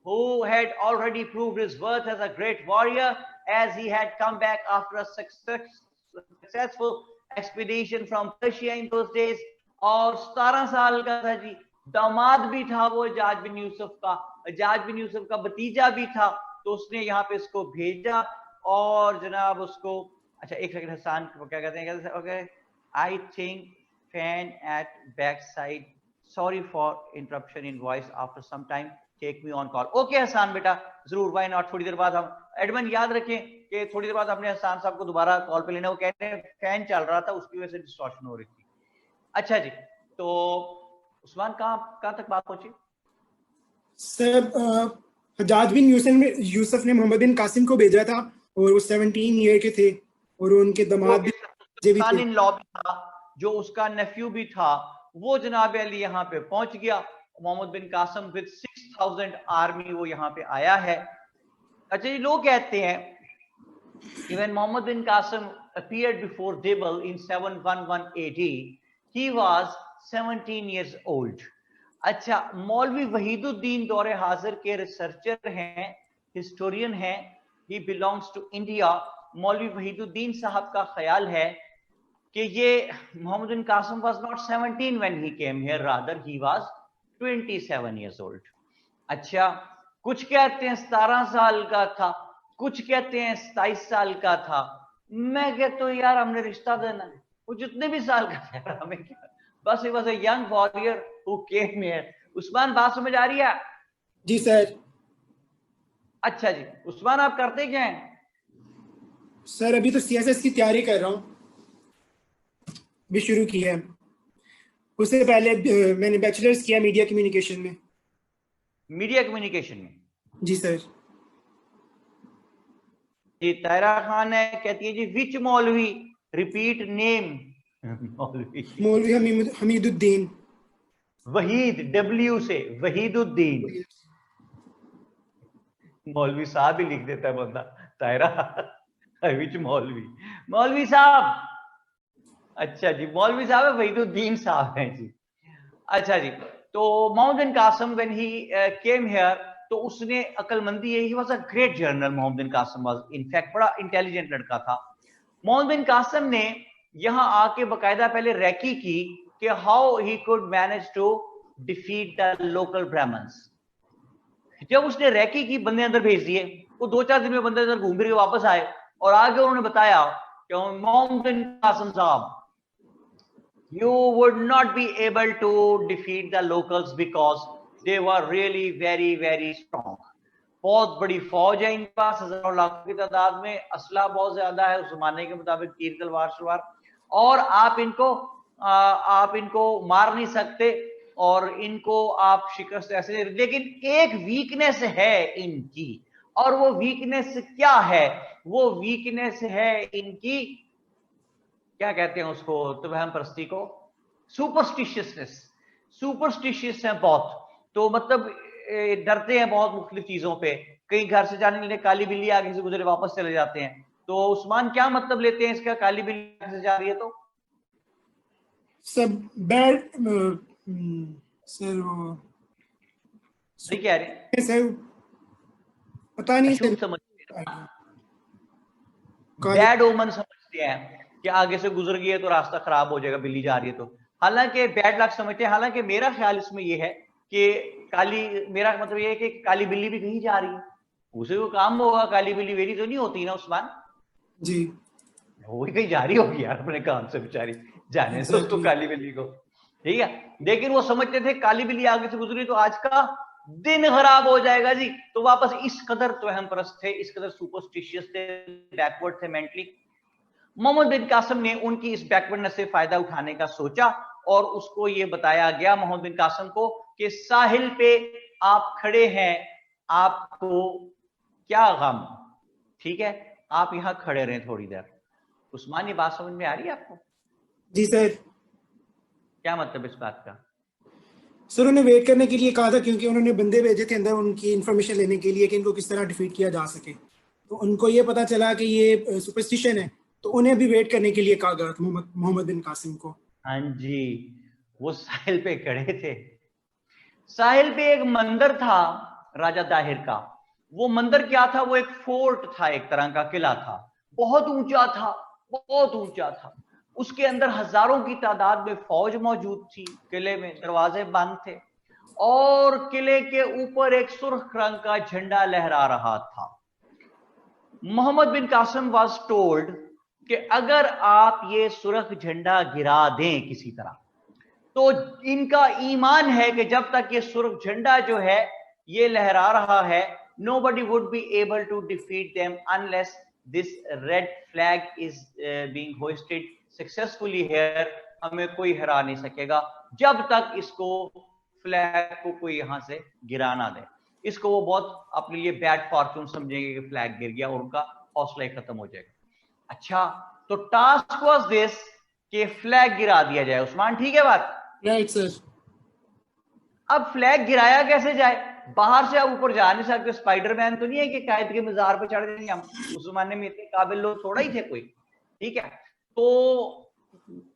who had already proved his worth as a great warrior, as he had come back after a successful expedition from Persia in those days. और 17 साल का था जी, दामाद भी था वो हज्जाज बिन यूसुफ का, हज्जाज बिन यूसुफ का भतीजा भी था, तो उसने यहाँ पे इसको भेजा और जनाब उसको, अच्छा एक सेकंड, हसान को क्या कहते हैं? Okay, I think fan at back side, sorry for interruption in voice after some time, take me on call. Okay Hasaan बेटा, जरूर, वाई नॉट। थोड़ी देर बाद हम एडमन याद रखें कि थोड़ी देर बाद हमने हसान साहब को दोबारा कॉल पे लेना, वो कह रहे हैं फैन चल रहा था उसकी वजह से डिस्टॉर्शन हो रही थी। अच्छा जी, तो उस्मान कहां तक बात पहुंची? सर हज्जाज बिन यूसुफ ने मोहम्मद बिन कासिम को भेजा था और वो 17 ईयर के थे और उनके दामाद भी थे। इन लॉ भी था, जो उसका नेफ्यू भी था, वो जनाब अली यहाँ पे पहुंच गया। मोहम्मद बिन कासिम विद 6000 आर्मी वो यहाँ पे आया है। अच्छा जी, लोग कहते हैं when Muhammad bin Qasim appeared before Dibble in 711 AD, he was 17 years old. अच्छा, मौलवी वहीदुद्दीन दौरे हाजिर के रिसर्चर हैं, हिस्टोरियन हैं, he belongs to India. मौलवी वहीदुद्दीन साहब का ख्याल है कि ये मोहम्मद बिन Qasim was not 17 when he came here, rather he was 27 years old. अच्छा, कुछ कहते हैं 17 साल का था, कुछ कहते हैं 27 साल का था। मैं कहता हूँ यार हमने रिश्ता देना है, वो जितने भी साल का था हमें क्या, बस he was a young warrior who came here. Usman, बात समझ आ रही है? जी सर। अच्छा जी, उस्मान आप करते क्या हैं? सर अभी तो सीएसएस की तैयारी कर रहा हूँ, भी शुरू की है। उससे पहले मैंने बैचलर्स किया मीडिया कम्युनिकेशन में। मीडिया कम्युनिकेशन में? जी सर। जी, तायरा खान है, कहती है जी विच मौलवी, रिपीट नेम। मौलवी हमीदुद्दीन। वहीद, डब्ल्यू से वहीदुद्दीन। मौलवी साहब ही लिख देता है बंदा, तायरा विच मौलवी, मौलवी साहब। अच्छा जी, मौलवी साहब है, वहीदुद्दीन साहब हैं जी। अच्छा जी, तो Muhammad bin Qasim when he came here, तो उसने अकलमंदी है, he was a great general. Muhammad bin Qasim was in fact बड़ा इंटेलिजेंट लड़का था। मोहम्मद बिन कासिम ने यहां आके बकायदा पहले रैकी की कि how he could manage to defeat the local Brahmins. जब उसने रैकी की, बंदे अंदर भेज दिए, वो 2-4 दिन में बंदे अंदर घूम फिर के वापस आए और आगे उन्होंने बताया कि मोहम्मद बिन कासिम साहब, you would not be able to defeat the locals because they were really very very strong. बहुत बड़ी फौज है इनके पास, हजारों लाखों की तादाद में, असला बहुत ज्यादा है उस जमाने के मुताबिक, तीर तलवार सवार, और आप इनको मार नहीं सकते और इनको आप शिकस्त ऐसे नहीं। लेकिन एक वीकनेस है इनकी, और वो वीकनेस क्या है? वो वीकनेस है इनकी, क्या कहते हैं उसको, तवहम परस्ती को, सुपरस्टिशियसनेस। सुपरस्टिशियस है बहुत, तो मतलब डरते हैं बहुत मुख्तलिफ चीजों पे। कहीं घर से जाने के लिए काली बिल्ली आगे से गुजरे वापस चले जाते हैं। तो उस्मान क्या मतलब लेते हैं इसका, काली बिल्ली आगे से जा रही है तो? सब बैड सर, वो सही कह रहे हैं, सर पता नहीं अशुभ सर। समझते हैं, बैड ओमन समझते हैं कि आगे से गुजर गई है तो रास्ता खराब हो जाएगा, बिल्ली जा रही है तो। हालांकि बैड लक समझते हैं। हालांकि मेरा ख्याल इसमें यह है कि मेरा मतलब यह है कि काली बिल्ली भी कहीं जा रही है, उसे वो काम होगा, काली बिल्ली वेरी तो नहीं होती ना उस्मान जी, वो कहीं जा रही होगी यार अपने काम से, बेचारी जाने से उसको, काली बिल्ली को, ठीक है। लेकिन वो समझते थे काली बिल्ली आगे से गुजरी तो आज का दिन खराब हो जाएगा जी। तो वापस इस कदर तवहम परस्त थे, इस कदर सुपरस्टिशियस थे, बैकवर्ड थे मेंटली। मोहम्मद बिन कासिम ने उनकी इस बैकवर्डनेस से फायदा उठाने का सोचा और उसको ये बताया गया मोहम्मद बिन कासिम को कि साहिल पे आप खड़े हैं, आपको क्या गम, ठीक है, आप यहां खड़े रहें थोड़ी देर। उस्मान, ये बात समझ में आ रही है आपको? जी सर। क्या मतलब इस बात का? सर उन्हें वेट करने के लिए कहा था, क्योंकि उन्होंने बंदे भेजे थे अंदर उनकी इंफॉर्मेशन लेने के लिए कि इनको किस तरह डिफीट किया जा सके। तो उनको ये पता चला कि ये सुपरस्टिशन है, तो उन्हें भी वेट करने के लिए कहा गया था मोहम्मद बिन कासिम को। हाँ जी, वो साहिल पे खड़े थे। साहिल पे एक मंदिर था राजा दाहिर का। वो मंदिर क्या था? वो एक फोर्ट था, एक तरह का किला था, बहुत ऊंचा था, बहुत ऊंचा था। उसके अंदर हजारों की तादाद में फौज मौजूद थी, किले में दरवाजे बंद थे और किले के ऊपर एक सुर्ख रंग का झंडा लहरा रहा था। मोहम्मद बिन कासिम वाज टोल्ड कि अगर आप ये सुर्ख झंडा गिरा दें किसी तरह, तो इनका ईमान है कि जब तक ये सुर्ख झंडा जो है ये लहरा रहा है, nobody would be able to defeat them unless this red flag is being hoisted successfully here. हमें कोई हरा नहीं सकेगा जब तक इसको फ्लैग को कोई यहां से गिरा ना दे। इसको वो बहुत अपने लिए बैड फॉर्चून समझेंगे कि फ्लैग गिर गया और उनका हौसला ही खत्म हो जाएगा। अच्छा, तो टास्क वाज दिस कि फ्लैग गिरा दिया जाए। उस्मान, ठीक है बात? Right sir. अब फ्लैग गिराया कैसे जाए? बाहर से आप ऊपर जा नहीं सकते, स्पाइडरमैन तो नहीं है कि कायद के मजार पे चढ़ जाएंगे हम। उस जमाने में इतने काबिल लोग थोड़ा ही थे कोई, ठीक है। तो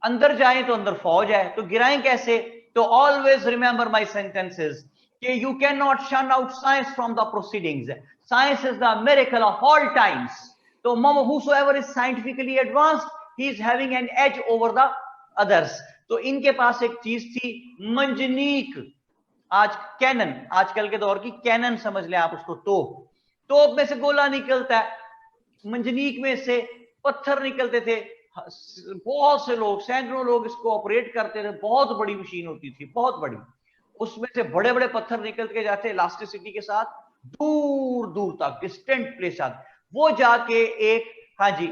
अंदर जाएं तो अंदर फौज है, तो गिराएं कैसे? तो ऑलवेज रिमेंबर माई सेंटेंसेस कि यू कैन नॉट शन out science from the proceedings. Science is the miracle of all times. तो whosoever is scientifically advanced, he is having an edge over the others। तो इनके पास एक चीज थी मंजनीक, आज cannon, आजकल के दौर की कैनन समझ लें आप उसको। तोप में से गोला निकलता है, मंजनीक में से पत्थर निकलते थे। बहुत से लोग, सैकड़ों लोग इसको ऑपरेट करते थे। बहुत बड़ी मशीन होती थी, बहुत बड़ी। उसमें से बड़े बड़े पत्थर निकल के जाते इलास्टिसिटी के साथ दूर दूर तक, डिस्टेंट प्लेस तक। वो जाके एक, हाँ जी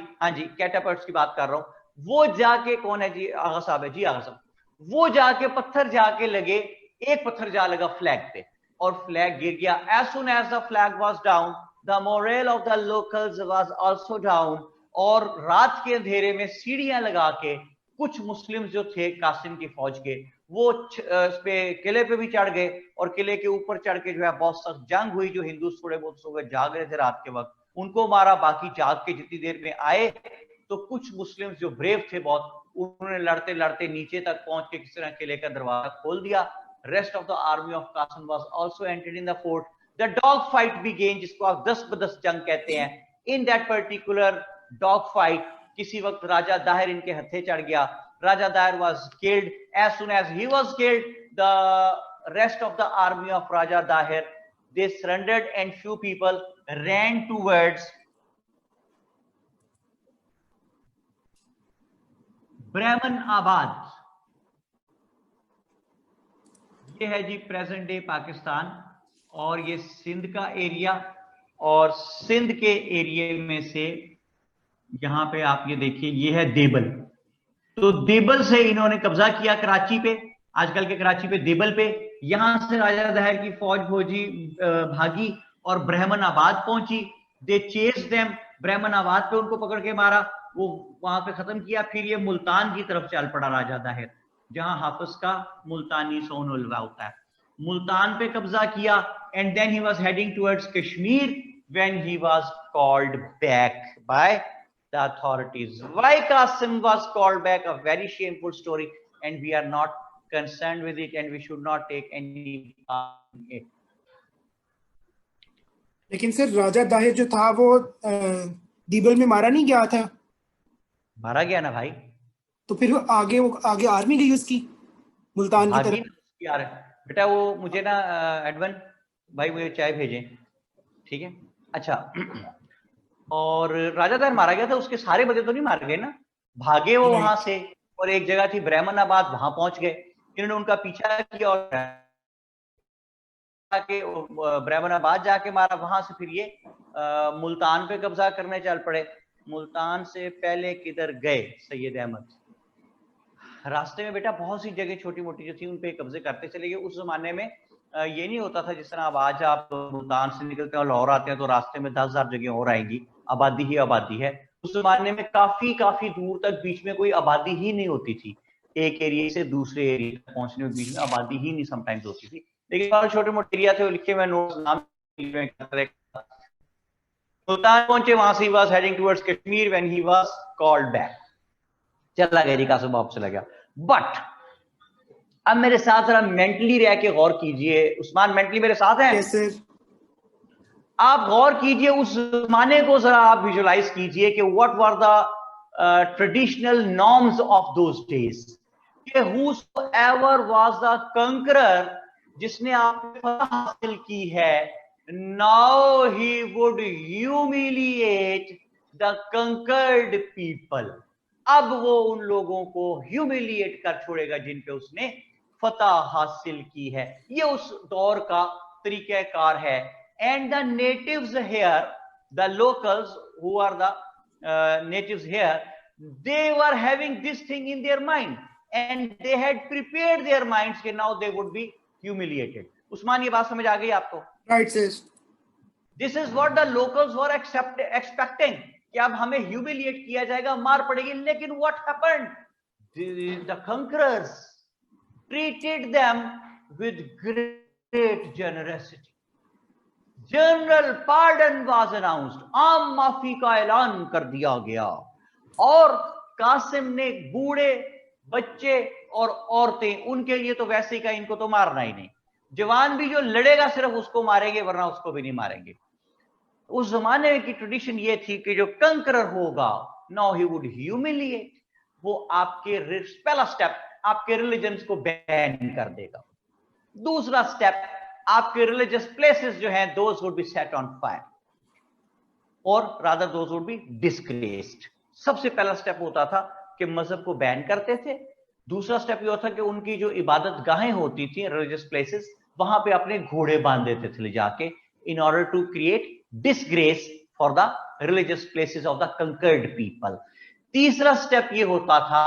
कैटापल्ट्स की बात कर रहा हूं। वो जाके, कौन है जी? आगा साहब है जी, आगा साहब। वो जाके पत्थर जाके लगे, एक पत्थर जा लगा फ्लैग पे और फ्लैग गिर गया। As soon as the flag was down, the moral of the locals was also down. और रात के अंधेरे में सीढ़ियां लगा के कुछ मुस्लिम जो थे कासिम की फौज के, वो इस पे किले पे भी चढ़ गए और किले के ऊपर चढ़ के जो है बहुत सख्त जंग हुई। जो हिंदू थोड़े बहुत सो गए, जाग रहे थे रात के वक्त, उनको मारा। बाकी जाग के जितनी देर में आए तो कुछ मुस्लिम जो ब्रेव थे बहुत, उन्होंने लड़ते लड़ते नीचे तक पहुंच के किसी तरह किले का दरवाजा खोल दिया। Rest of the army of Qasim was also entered in the fort. The dog fight began, जिसको आप 10 जंग कहते हैं। In that particular dog fight किसी वक्त राजा दाहिर इनके हथे चढ़ गया। Raja Dahir was killed. As soon as he was killed, the rest of the army of Raja Dahir, they surrendered and few people ran towards ब्राह्मण आबाद। ये है जी प्रेजेंट डे पाकिस्तान, और ये सिंध का एरिया। और सिंध के एरिया में से यहां पे आप ये देखिए, ये है देबल। तो देबल से इन्होंने कब्जा किया कराची पे, आजकल के कराची पे, देबल पे। यहां से राजा दाहिर की फौज भागी और ब्राह्मण आबाद पहुंची। दे चेज देम, ब्राह्मण आबाद पे उनको पकड़ के मारा, वो वहां पे खत्म किया। फिर ये मुल्तान की तरफ चल पड़ा राजा दाहिर, जहां हाफिज का मुल्तानी सोन उलवा होता है। मुल्तान पे कब्जा किया and then he was heading towards Kashmir when he was called back by the authorities. Why Qasim was called back? A very shameful story, and we are not concerned with it, and we should not take any part in it. लेकिन sir राजा दाहिर जो था वो दीबल में मारा नहीं गया था? मारा गया ना भाई। तो फिर वो आगे आर्मी गई उसकी मुल्तान की तरफ। यार बेटा वो मुझे ना एडवन भाई मुझे चाय भेजें, ठीक है? अच्छा, और राजा दाहिर मारा गया था, उसके सारे बदे तो नहीं मारे गए ना, भागे वो वहां से। और एक जगह थी ब्राह्मण आबाद, वहां पहुंच गए। इन्होंने उनका पीछा किया और ब्राह्मण आबाद जाके मारा। वहां से फिर ये मुल्तान पे कब्जा करने चल पड़े। मुल्तान से पहले किधर गए? सैयद अहमद। रास्ते में बेटा बहुत सी जगह छोटी मोटी जो थी उन पे कब्जे करते चले गए। उस जमाने में ये नहीं होता था जिस तरह अब आज आप मुल्तान से निकलते हैं और लाहौर आते हैं तो रास्ते में 10,000 जगह और आएंगी, आबादी ही आबादी है। उस जमाने में काफी दूर तक बीच में कोई आबादी ही नहीं होती थी। एक एरिया से दूसरे एरिया तक पहुंचने में बीच में आबादी ही नहीं समटाइम्स होती थी। लेकिन और छोटे मोटे एरिया थे, लिखे मैं नोट्स नाम मुल्तान पहुंचे, वहां से ही was heading towards Kashmir when he was called back. चला गया जी, कासिम वापस चला गया। बट अब मेरे साथ जरा मेंटली रह के गौर कीजिए। उस्मान मेंटली मेरे साथ हैं? yes, sir. आप गौर कीजिए उस जमाने को, जरा आप विजुलाइज कीजिए कि what were the traditional norms of those days. कि whosoever was the conqueror, जिसने आप हासिल की है, now he would humiliate the conquered people। अब वो उन लोगों को ह्यूमिलिएट कर छोड़ेगा जिन पे उसने फतह हासिल की है। ये उस दौर का तरीक़ाकार है। And the natives here, the locals who are the natives here, they were having this thing in their mind and they had prepared their minds कि now they would be humiliated। Usman ये बात समझ आ गई आपको? Right, sis. This is what the locals were expecting कि अब हमें humiliate किया जाएगा, मार पड़ेगी। लेकिन what happened? The conquerors treated them with great generosity. General pardon was announced। आम माफी का ऐलान कर दिया गया और कासिम ने बूढ़े, बच्चे और औरतें, उनके लिए तो वैसे ही का इनको तो मारना ही नहीं, जवान भी जो लड़ेगा सिर्फ उसको मारेंगे, वरना उसको भी नहीं मारेंगे। उस जमाने की ट्रेडिशन ये थी कि जो कंकरर होगा, नाउ ही वुड ह्यूमिलिएट, वो आपके पहला स्टेप आपके रिलीजन्स को बैन कर देगा। दूसरा स्टेप, आपके रिलीजियस प्लेसेस जो हैं those would be set on fire, और rather those would be disgraced. सबसे पहला स्टेप होता था कि मजहब को बैन करते थे। दूसरा स्टेप ये होता कि उनकी जो इबादत गाहें होती थी, रिलीजियस प्लेसेस, वहां पे अपने घोड़े बांध देते थे ले जाके, in order to create disgrace for the religious places of the conquered people. तीसरा स्टेप ये होता था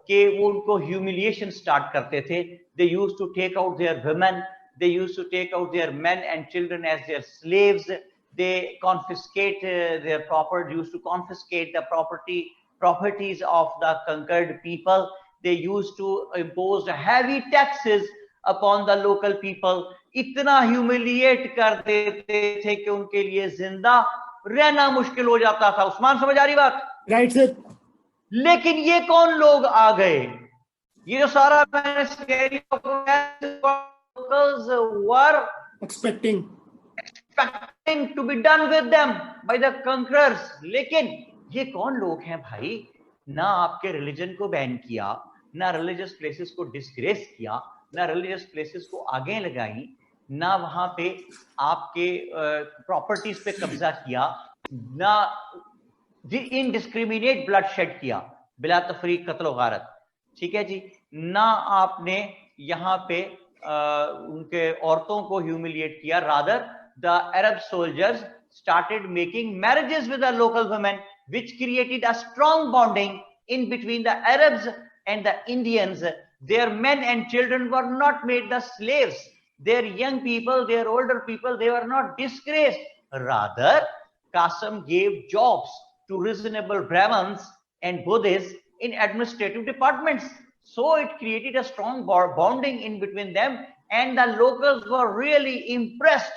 कि वो उनको ह्यूमिलिएशन स्टार्ट करते थे। They used to take out their women, they used to take out their men and children as their slaves. They confiscate their property, used to confiscate the properties of the conquered people. They used to impose heavy taxes upon the local people. इतना humiliate कर देते थे कि उनके लिए जिंदा रहना मुश्किल हो जाता था। उस्मान, समझ आ रही बात? Right sir. लेकिन ये कौन लोग आ गए? ये जो सारा मैंने locals were expecting to be done with them by the conquerors. लेकिन ये कौन लोग हैं भाई? ना आपके रिलीजन को बैन किया, ना रिलीजियस प्लेसेस को डिस्ग्रेस किया, ना रिलीजियस प्लेसेस को आगे लगाई, ना वहां पे आपके प्रॉपर्टीज पे कब्जा किया, ना इनडिस्क्रिमिनेट ब्लड शेड किया, बिला तफरीक कत्ल गारत, ठीक है जी, ना आपने यहाँ पे उनके औरतों को ह्यूमिलिएट किया। Rather the Arab soldiers started making marriages with the local women, which created a strong bonding in between the Arabs and the Indians. Their men and children were not made the slaves. Their young people, their older people, they were not disgraced. Rather, Qasim gave jobs to reasonable Brahmins and Buddhists in administrative departments. So it created a strong bonding in between them, and the locals were really impressed,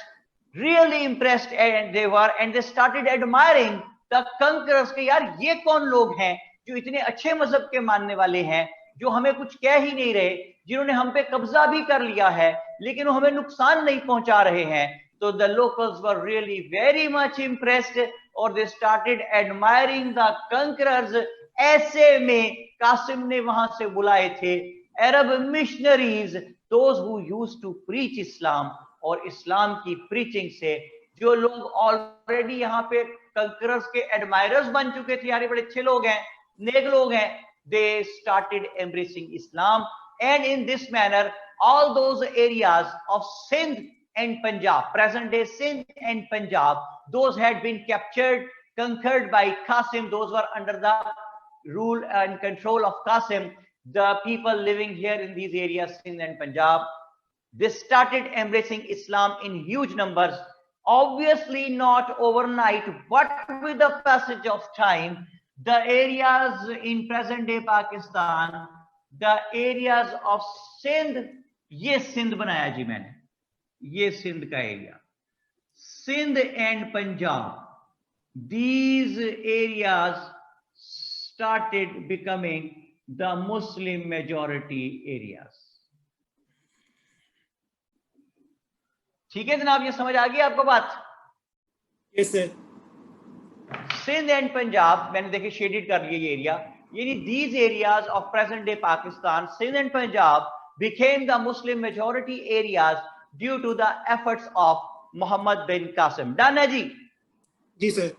and they started admiring the conquerors के यार ये कौन लोग हैं जो इतने अच्छे मजहब के मानने वाले हैं, जो हमें कुछ कह ही नहीं रहे, जिन्होंने हम पे कब्जा भी कर लिया है लेकिन वो हमें नुकसान नहीं पहुंचा रहे हैं। तो the locals were really very much impressed और they started admiring the conquerors. ऐसे में कासिम ने वहां से बुलाए थे अरब missionaries, those who used to preach Islam, और इस्लाम की प्रीचिंग से जो लोग ऑलरेडी यहाँ पे कंकरर्स के एडमायरर्स बन चुके थे, यार ये बड़े अच्छे लोग हैं, नेक लोग हैं, they started embracing Islam, and in this manner all those areas of Sindh and Punjab, present day Sindh and Punjab, those had been captured, conquered by Qasim. Those were under the rule and control of Qasim. The people living here in these areas, Sindh and Punjab, they started embracing Islam in huge numbers. Obviously not overnight, but with the passage of time, the areas in present day Pakistan, the areas of Sindh, ये सिंध बनाया जी मैंने, ये सिंध का area, Sindh and Punjab, these areas started becoming the Muslim majority areas. ठीक है जनाब, ये समझ आ गई आपको बात? Yes sir. Sindh and Punjab मैंने देखिए शेडेड कर लिया ये एरिया, यानी these areas of present day Pakistan, Sindh and Punjab became the Muslim majority areas due to the efforts of Muhammad bin Qasim. Done है जी? जी सर।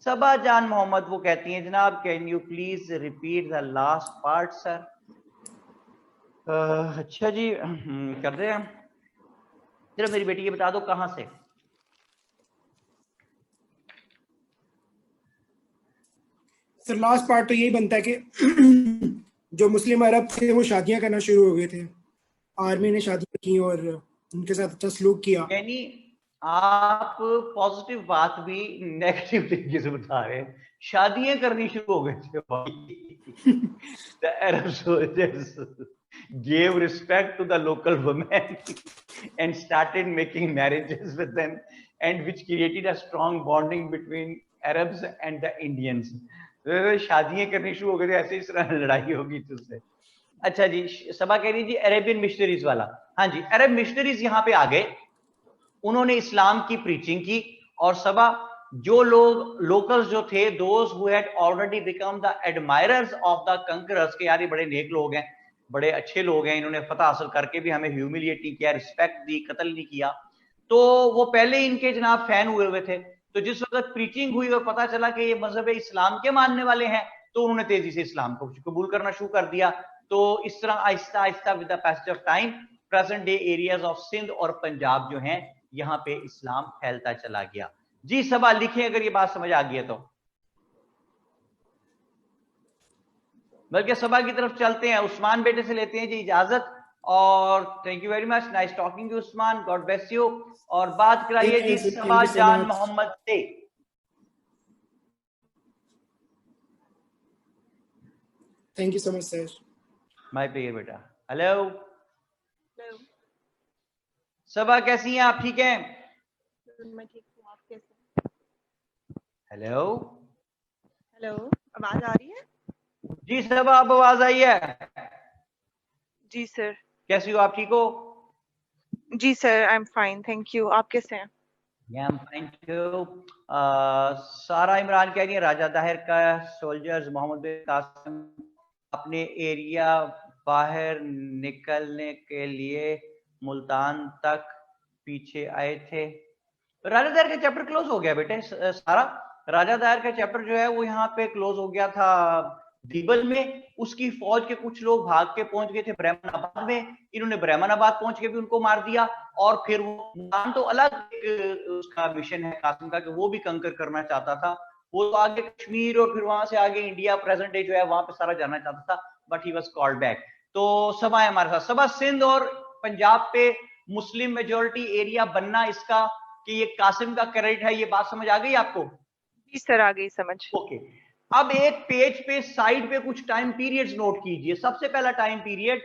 सबा जान मोहम्मद वो कहती हैं जनाब can you please repeat the last part sir. अच्छा जी कर रहे हैं, जरा मेरी बेटी ये बता दो कहां से? सर लास्ट पार्ट तो यही बनता है कि जो मुस्लिम अरब थे वो शादियां करना शुरू हो गए थे, आर्मी ने शादियां की और उनके साथ अच्छा सलूक किया। यानी आप पॉजिटिव बात भी नेगेटिव तरीके से बता रहे हैं, शादियां करनी शुरू हो गए थे भाई। The Arab soldiers gave respect to the local women and started making marriages with them, and which created a strong bonding between Arabs and the Indians. शादियां करनी शुरू हो गई, ऐसे इस तरह लड़ाई होगी तुझसे। अच्छा जी, सबा कह रही जी अरेबियन मिशनरीज वाला। हाँ जी, अरब मिशनरीज यहाँ पे आ गए, उन्होंने इस्लाम की प्रीचिंग की। और सबा जो लोग लोकल्स जो थे, those who had already become the admirers of the conquerors, के यार ये बड़े नेक लोग हैं, बड़े अच्छे लोग हैं, इन्होंने फतह हासिल करके भी हमें ह्यूमिलिएट नहीं किया, रिस्पेक्ट दी, कत्ल नहीं किया, तो वो पहले इनके जनाब फैन हुए थे। तो जिस वक्त प्रीचिंग हुई और पता चला कि ये मजहब इस्लाम के मानने वाले हैं, तो उन्होंने तेजी से इस्लाम को कबूल करना शुरू कर दिया। तो इस तरह आहिस्ता आहिस्ता with the passage of time present day areas of Sindh और पंजाब जो हैं, यहाँ पे इस्लाम फैलता चला गया। जी सबा लिखें अगर ये बात समझ आ गई है तो, बल्कि सबा की तरफ चलते हैं। उस्मान बेटे से लेते हैं जी इजाजत, और thank you very much, nice talking to Usman, God bless you. और बात कराइए जी सबा जान मोहम्मद से। Thank you so much sir. My प्रिय बेटा। हेलो सबा, कैसी हैं आप? ठीक हैं? मैं ठीक हूँ, आप कैसे? हेलो हेलो, आवाज आ रही है? जी सबा, अब आवाज आई है? जी सर। कैसी हो आप? ठीक हो? जी sir, I am fine, thank you. आप कैसे हैं? सारा इमरान कह रही है राजा दाहिर का सोल्जर्स मोहम्मद बिन कासिम अपने एरिया बाहर निकलने के लिए मुल्तान तक पीछे आए थे। राजा दाहिर का चैप्टर क्लोज हो गया बेटे सारा। राजा दाहिर का चैप्टर जो है वो यहाँ पे क्लोज हो गया था दीबल में। उसकी फौज के कुछ लोग भाग के पहुंच गए थे ब्राह्मणाबाद में, इन्होंने ब्राह्मणाबाद पहुंच के भी उनको मार दिया। और फिर वो तो अलग उसका मिशन है कासिम का कि वो भी कंकर करना चाहता था, वो तो आगे कश्मीर और फिर वहां से आगे इंडिया प्रेजेंट डे जो है वहां पे सारा जाना चाहता था, but he was called back. तो सबा है हमारे साथ। सबा, सिंध और पंजाब पे मुस्लिम मेजोरिटी एरिया बनना इसका कि ये कासिम का क्रेडिट है, ये बात समझ आ गई आपको? जी सर, आ गई समझ। ओके, अब एक पेज पे साइड पे कुछ टाइम पीरियड्स नोट कीजिए। सबसे पहला टाइम पीरियड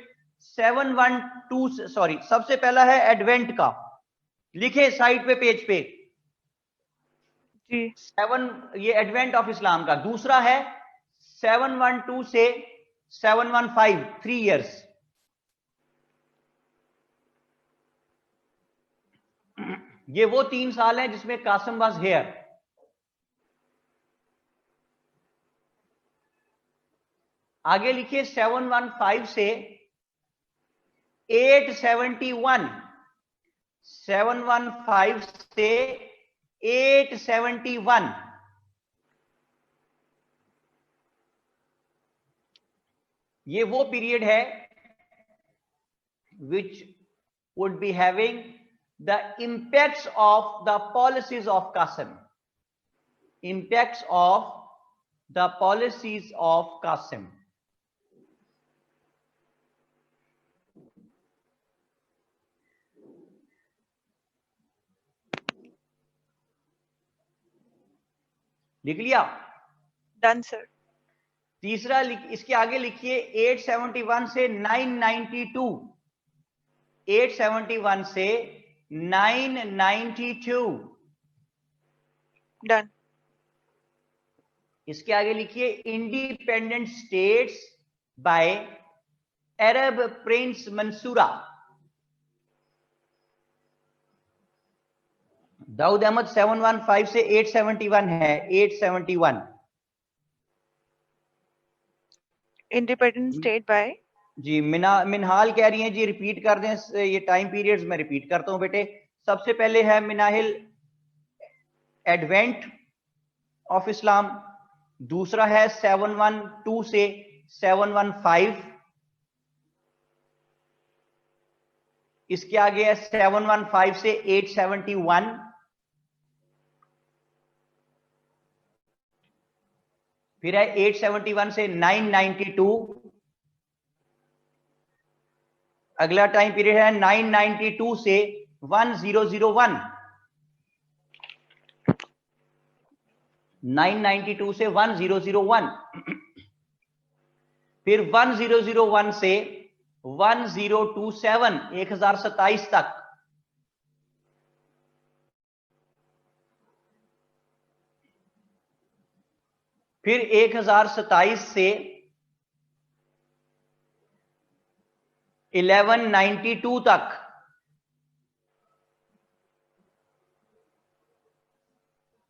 712, सॉरी सबसे पहला है एडवेंट का, लिखे साइड पे पेज पे जी। 7, ये एडवेंट ऑफ इस्लाम का। दूसरा है 712 से 715, 3 इयर्स। ये वो 3 साल हैं जिसमें कासिम वाज हियर। आगे लिखिए 715 से 871, 715 से 871, ये वो पीरियड है which would be having the impacts of the policies of Qasim, impacts of the policies of Qasim। लिख लिया? Done sir. तीसरा इसके आगे लिखिए 871 से 992, 871 से 992। डन। इसके आगे लिखिए इंडिपेंडेंट स्टेट्स बाय अरब प्रिंस मंसूरा। दाऊद अहमद 715 से 871 है, 871। इंडिपेंडेंट स्टेट बाय जी मिनहाल कह रही हैं जी रिपीट कर दें ये टाइम पीरियड्स, मैं रिपीट करता हूं बेटे। सबसे पहले है मिनाहिल एडवेंट ऑफ इस्लाम, दूसरा है 712 से 715, इसके आगे है 715 से 871, फिर है 871 से 992, अगला टाइम पीरियड है 992 से 1001, 992 से 1001, फिर 1001 से 1027, 1027 तक, फिर 1027 से 1192 तक,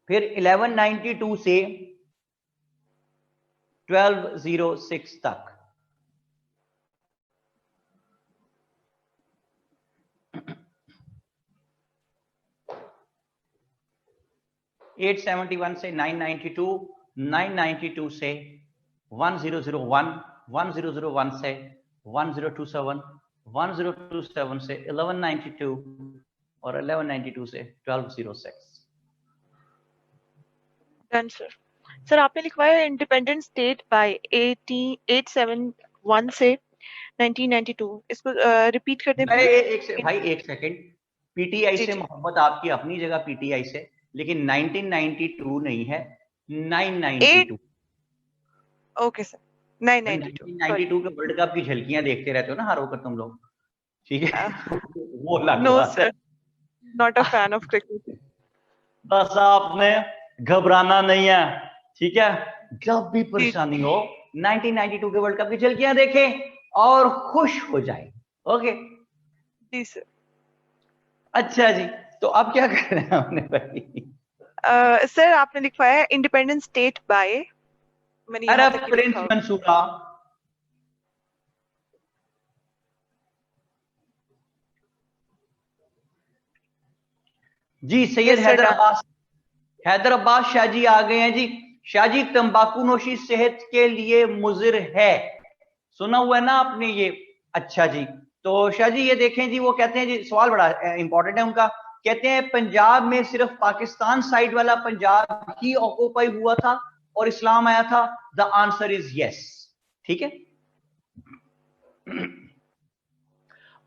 फिर 1192 से 1206 तक। (871) से 992, 992 से 1001, 1001 से 1027, 1027 से 1192 और 1192 से 1206। Done sir. सर आपने लिखवाया इंडिपेंडेंट स्टेट बाय 871 से 1992, इसको रिपीट कर दें भाई please? एक सेकंड, पीटीआई जी, से जी। मोहब्बत आपकी अपनी जगह, पीटीआई से, लेकिन 1992 नहीं है, 992। Okay sir, 992 sorry. 1992 के वर्ल्ड कप की झलकियां देखते रहते हो ना हर वक्त तुम लोग, ठीक है? वो अलग नो बात है। Sir, not a fan of cricket. बस आपने घबराना नहीं है, ठीक है? जब भी परेशानी हो 1992 के वर्ल्ड कप की झलकियां देखें और खुश हो जाए। ओके जी सर। अच्छा जी, तो अब क्या कर रहे हैं हमने भाई? सर आपने लिखवाया इंडिपेंडेंट स्टेट बाय, मैंने यहाँ अरब तक ही प्रिंस लिखा। मंसूरा, जी सैयद Yes, sir, हैदर अब्बास शाह जी आ गए हैं जी। शाह जी, तंबाकू नोशी सेहत के लिए मुजिर है, सुना हुआ है ना आपने ये? अच्छा जी, तो शाह जी ये देखें जी, वो कहते हैं जी, सवाल बड़ा इंपॉर्टेंट है उनका, कहते हैं पंजाब में सिर्फ पाकिस्तान साइड वाला पंजाब ही ऑक्यूपाई हुआ था और इस्लाम आया था। द आंसर इज यस, ठीक है?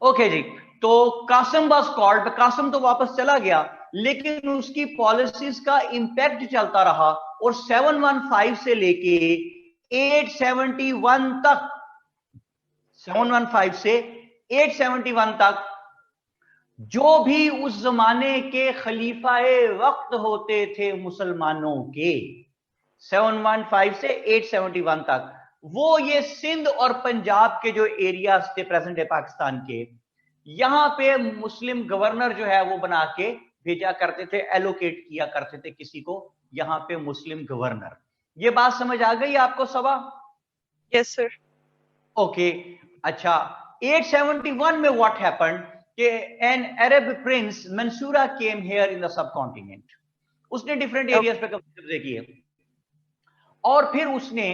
ओके जी, तो कासिम वाज कॉल्ड, कासिम तो वापस चला गया, लेकिन उसकी पॉलिसीज का इंपैक्ट चलता रहा और 715 से लेके 871 तक, 715 से 871 तक जो भी उस जमाने के खलीफाए वक्त होते थे मुसलमानों के, 715 से 871 तक, वो ये सिंध और पंजाब के जो एरियाज थे प्रेजेंट डे पाकिस्तान के, यहां पे मुस्लिम गवर्नर जो है वो बना के भेजा करते थे, एलोकेट किया करते थे किसी को यहां पे मुस्लिम गवर्नर। ये बात समझ आ गई आपको सबा? Yes sir. ओके अच्छा, 871 में व्हाट हैपेंड कि an Arab Prince Mansura came here in the sub continent, उसने डिफरेंट एरियाज पे कब्जे किए और फिर उसने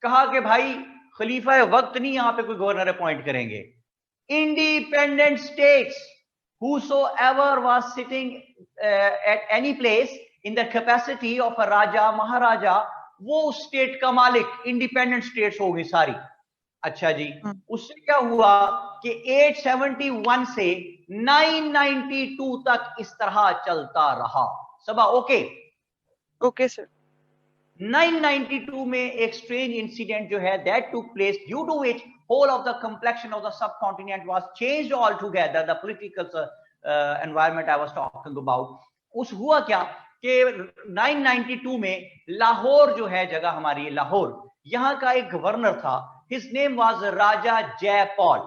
कहा कि भाई खलीफा वक्त नहीं यहां पे कोई गवर्नर अपॉइंट करेंगे, independent states whosoever was sitting at any place in the capacity of a raja maharaja, वो उस स्टेट का मालिक, इंडिपेंडेंट स्टेट्स हो गई सारी। अच्छा जी, उससे क्या हुआ कि 871 से 992 तक इस तरह चलता रहा सबा। Okay okay sir. 992 में एक स्ट्रेंज इंसिडेंट जो है that took place, due to which whole of the complexion of the subcontinent was changed altogether, the political environment I was talking about। उस हुआ क्या कि 992 में लाहौर जो है जगह हमारी लाहौर, यहां का एक गवर्नर था, his name was Raja Jaipal,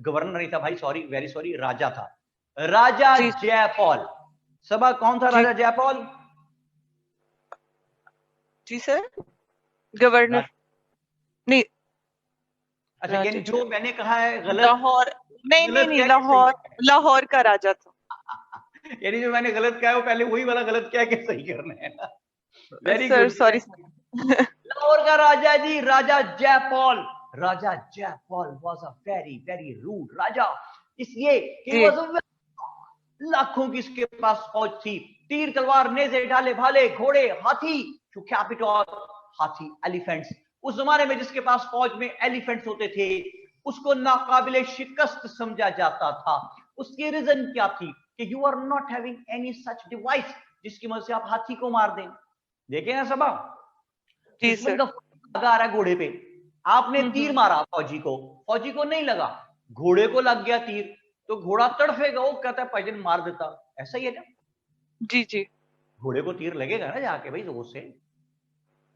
governor नहीं था भाई, सॉरी, वेरी सॉरी, राजा था, राजा जयपॉल। सबा कौन था राजा जयपॉल? जी सर, गवर्नर नहीं। अच्छा, यानी जो मैंने कहा है गलत, लाहौर नहीं, लाहौर का राजा था। यानी जो मैंने गलत कहा है वो पहले वही वाला गलत क्या के सही करना है ना। Very sir good, sorry. Lahore का राजा जी, Raja Jaipal. Raja Jaipal was a very very rude raja, इसलिए he was a लाखों की इसके पास फौज थी, तीर तलवार नेज़े ढाले भाले घोड़े हाथी, टू कैपिटल हाथी एलिफेंट्स। उस जमाने में जिसके पास फौज में एलिफेंट्स होते थे उसको नाकाबिले शिकस्त समझा जाता था। उसकी रीजन क्या थी कि you are not having any such device जिसकी मदद से आप हाथी को मार दें। देखे ना सबा, जी सर। आ रहा है घोड़े पे, आपने तीर मारा फौजी को नहीं लगा, घोड़े को लग गया तीर, तो घोड़ा तड़फेगा, वो कहता है भाईजान मार देता, ऐसा ही है ना? जी जी, घोड़े को तीर लगेगा ना जाके भाई जोर से,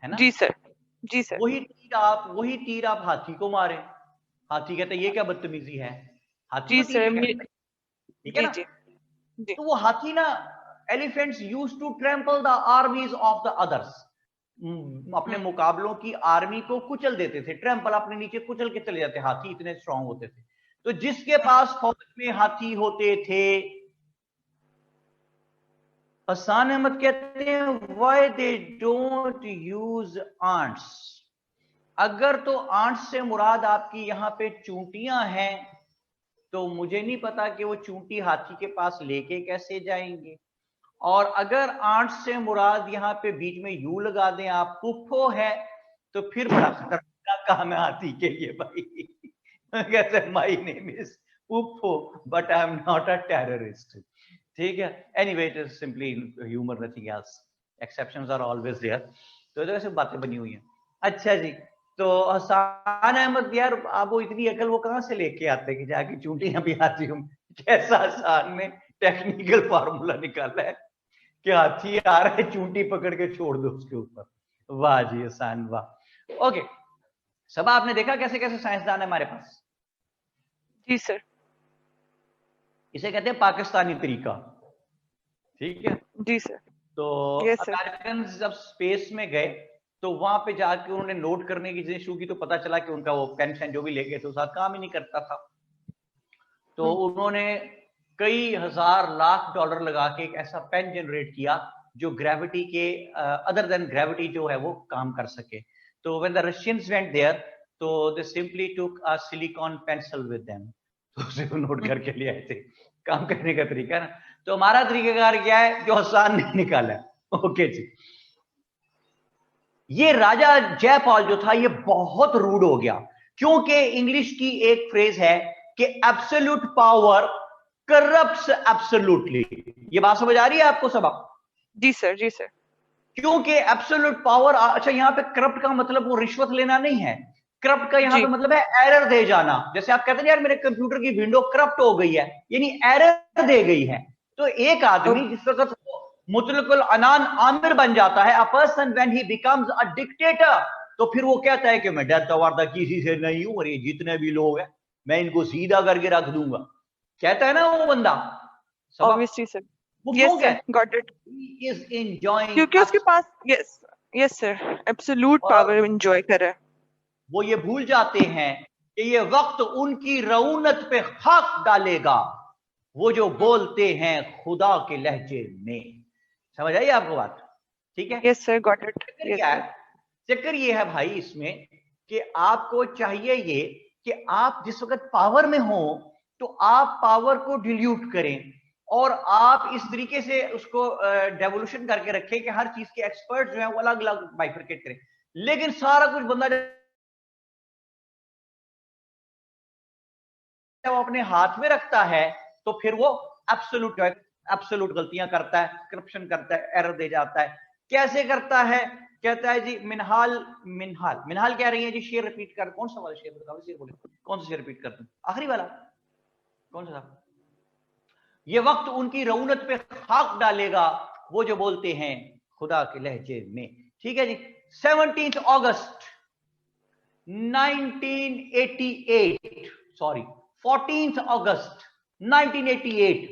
है ना? जी सर। जी सर। वही तीर आप हाथी को मारे। हाथी कहते ये क्या बदतमीजी है, हाथी जी को तीर सर। नहीं कहते, ठीक है जी ना। जी जी तो वो हाथी ना, elephants used to trample the armies of the others, अपने मुकाबलों की आर्मी को कुचल देते थे, ट्रैम्पल अपने नीचे कुचल के चले जाते, हाथी इतने स्ट्रांग होते थे। तो जिसके पास फौज में हाथी होते थे, हसन अहमद कहते हैं why they don't use ants. अगर तो आंट्स से मुराद आपकी यहां पे चूंटियां हैं, तो मुझे नहीं पता कि वो चूंटी हाथी के पास लेके कैसे जाएंगे। और अगर आंट्स से मुराद यहां पे बीच में यू लगा दें आप, पुप्पो है, तो फिर बड़ा खतरनाक काम है हाथी के लिए भाई। कहते my name is Puppo but I am not a terrorist, ठीक है। Anyway it is simply humour, nothing else, exceptions are always there. तो इधर से बातें बनी हुई हैं। अच्छा जी, तो हसन अहमद यार, आप वो इतनी अकल वो कहां से लेके आते कि जाके चूंटियां भी हाथी हूं। कैसा हसन ने टेक्निकल फार्मूला निकाला है कि हाथी आ रहा है, चूंटी पकड़ के छोड़ दो उसके ऊपर। वाह जी हसन वाह। ओके, सब आपने देखा कैसे कैसे साइंसदान है हमारे पास। जी सर। इसे कहते हैं पाकिस्तानी तरीका, ठीक है। जी सर। तो यस सर। अमेरिकन जब स्पेस में गए, तो वहां पे जाके उन्होंने नोट करने की चीजें शुरू की, तो पता चला कि उनका वो पेन शेन जो भी लेके थे उसका काम ही नहीं करता था। तो उन्होंने कई हजार लाख डॉलर लगा के एक ऐसा पेन जनरेट किया जो ग्रेविटी के अदर देन ग्रेविटी जो है वो काम कर सके। तो when the Russians went there, तो they simply took a silicon pencil with them, तो उसे नोट करके ले आए थे। काम करने का तरीका ना। तो हमारा तरीकाकार क्या है जो हसन ने निकाला है। ओके जी, ये राजा जयपाल जो था ये बहुत रूड हो गया, क्योंकि इंग्लिश की एक फ्रेज है कि एब्सोल्यूट पावर करप्ट्स एब्सोल्यूटली। ये बात समझ आ रही है आपको सबक? जी सर। जी सर। क्योंकि एब्सोल्यूट पावर, अच्छा यहाँ पे करप्ट का मतलब वो रिश्वत लेना नहीं है, करप्ट का यहाँ पे मतलब है एरर दे जाना। जैसे आप कहते हैं यार मेरे कंप्यूटर की विंडो करप्ट हो गई है, यानी एरर दे गई है। तो एक आदमी जिस वक्त मुतलकुल अनान आमिर बन जाता है, a person when he becomes a dictator, तो फिर वो कहता है कि मैं डरता वारता किसी से नहीं हूं, और ये जितने भी लोग हैं मैं इनको सीधा करके रख दूंगा, कहता है ना वो बंदा। Obviously sir. वो यस क्यों सर, कहता गॉट इट। है? He is enjoying क्योंकि उसके पास yes yes sir absolute power enjoy कर रहा है। वो ये भूल जाते हैं कि ये वक्त उनकी रऊनत पे खाक डालेगा, वो जो बोलते हैं खुदा के लहजे में। समझ आई आपको बात? ठीक है। Yes sir, got it. चक्कर क्या है? चक्कर ये है भाई इसमें कि आपको चाहिए ये कि आप जिस वक्त पावर में हो तो आप पावर को डिल्यूट करें, और आप इस तरीके से उसको डेवोल्यूशन करके रखें कि हर चीज के एक्सपर्ट जो है वो अलग अलग बाइफरकेट करें। लेकिन सारा कुछ बंदा वो अपने हाथ में रखता है, तो फिर वो एब्सोल्यूट गलतियां करता है, करप्शन करता है, एरर दे जाता है। कैसे करता है? कहता है जी मिनहाल मिनहाल मिनहाल कह रही है जी, शेर रिपीट कर, कौन सा वाला शेर बताओ, शेर बोले, कौन सा शेर रिपीट करते हैं, आखिरी वाला कौन सा था? ये वक्त उनकी रऊनत पे खाक डालेगा, वो जो बोलते हैं खुदा के लहजे में। ठीक है जी। 17 अगस्त 1988, सॉरी 14 अगस्त 1988,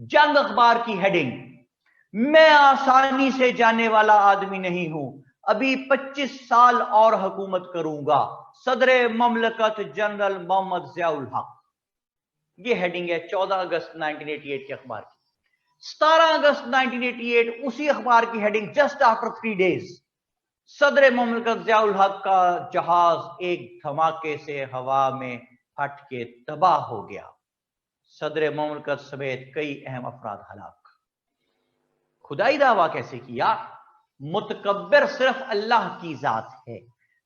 जंग अखबार की हेडिंग, मैं आसानी से जाने वाला आदमी नहीं हूं, अभी 25 साल और हुकूमत करूंगा, सदरे ममलकत जनरल मोहम्मद जियाउल हक। ये हेडिंग है 14 अगस्त 1988 के अखबार की। 17 अगस्त 1988 उसी अखबार की हेडिंग, जस्ट आफ्टर 3 डेज, सदर ममलकत जियाउल हक का जहाज एक धमाके से हवा में फट के तबाह हो गया, सदर ममलकत समेत कई अहम अफराद हलाक। खुदाई दावा कैसे किया? मुतकब्बिर सिर्फ अल्लाह की जात है,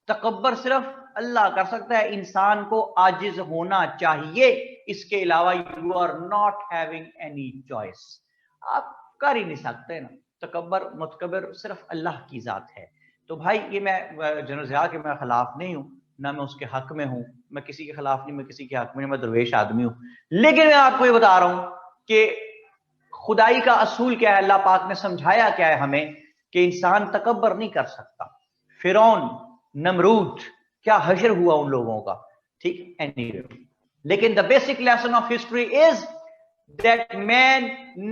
तकब्बर सिर्फ अल्लाह कर सकता है, इंसान को आजिज होना चाहिए, इसके अलावा you are not having any choice, आप कर ही नहीं सकते ना। तकब्बर मुतकब्बिर सिर्फ अल्लाह की जात है। तो भाई ये मैं जनरल ज़िया के मैं खिलाफ नहीं हूं, ना मैं उसके हक में हूं, मैं किसी के खिलाफ नहीं, मैं किसी के हक में नहीं, मैं दरवेश आदमी हूं। लेकिन मैं आपको ये बता रहा हूं कि खुदाई का असूल क्या है, अल्लाह पाक ने समझाया क्या है हमें कि इंसान तकब्बर नहीं कर सकता। फिरौन नमरूद, क्या हशर हुआ उन लोगों का, ठीक। एनीवे, लेकिन the basic lesson of history is that man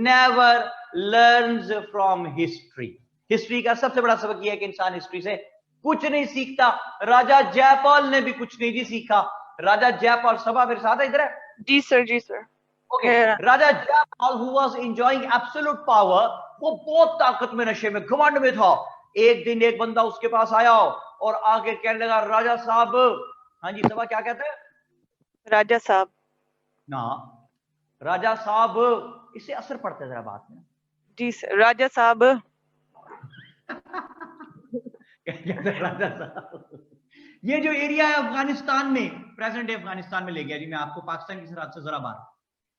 never learns from history. History का सबसे बड़ा सबक यह है कि इंसान हिस्ट्री से कुछ नहीं सीखता। राजा जयपाल ने भी कुछ नहीं जी सीखा। राजा जयपाल, सभा मेरे साथ है, इधर है? जी सर, जी sir. Okay. Raja Jaipal who was enjoying absolute power, वो बहुत ताकत में, नशे में, घमंड में था। एक दिन एक बंदा उसके पास आया और आके कहने लगा, राजा साहब। हाँ जी, सभा क्या कहते हैं? राजा साहब ना, राजा साहब, इससे असर पड़ता है जरा बात में। जी सर, राजा साहब। राजा साहब, ये जो एरिया है अफगानिस्तान में, प्रेजेंट डे अफगानिस्तान में ले गया जी मैं आपको, पाकिस्तान की सरहद से जरा बाहर।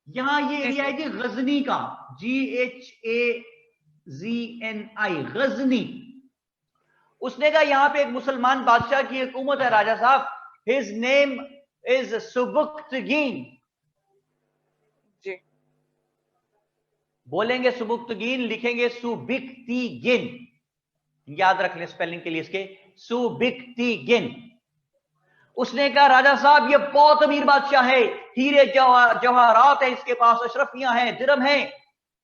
यहां ये एरिया है जी गजनी का, GHAZNI, गजनी। उसने कहा यहां पे एक मुसलमान बादशाह की हुकूमत है राजा साहब, हिज नेम इज सुबुक्तगीन। जी, बोलेंगे सुबुक्तगीन, लिखेंगे सुबिक्तिगिन, याद रख लें स्पेलिंग के लिए इसके, सुबिक्तिगिन। उसने कहा राजा साहब ये बहुत अमीर बादशाह है, हीरे जवाहरात है इसके पास, अशरफियां हैं, दिरहम हैं,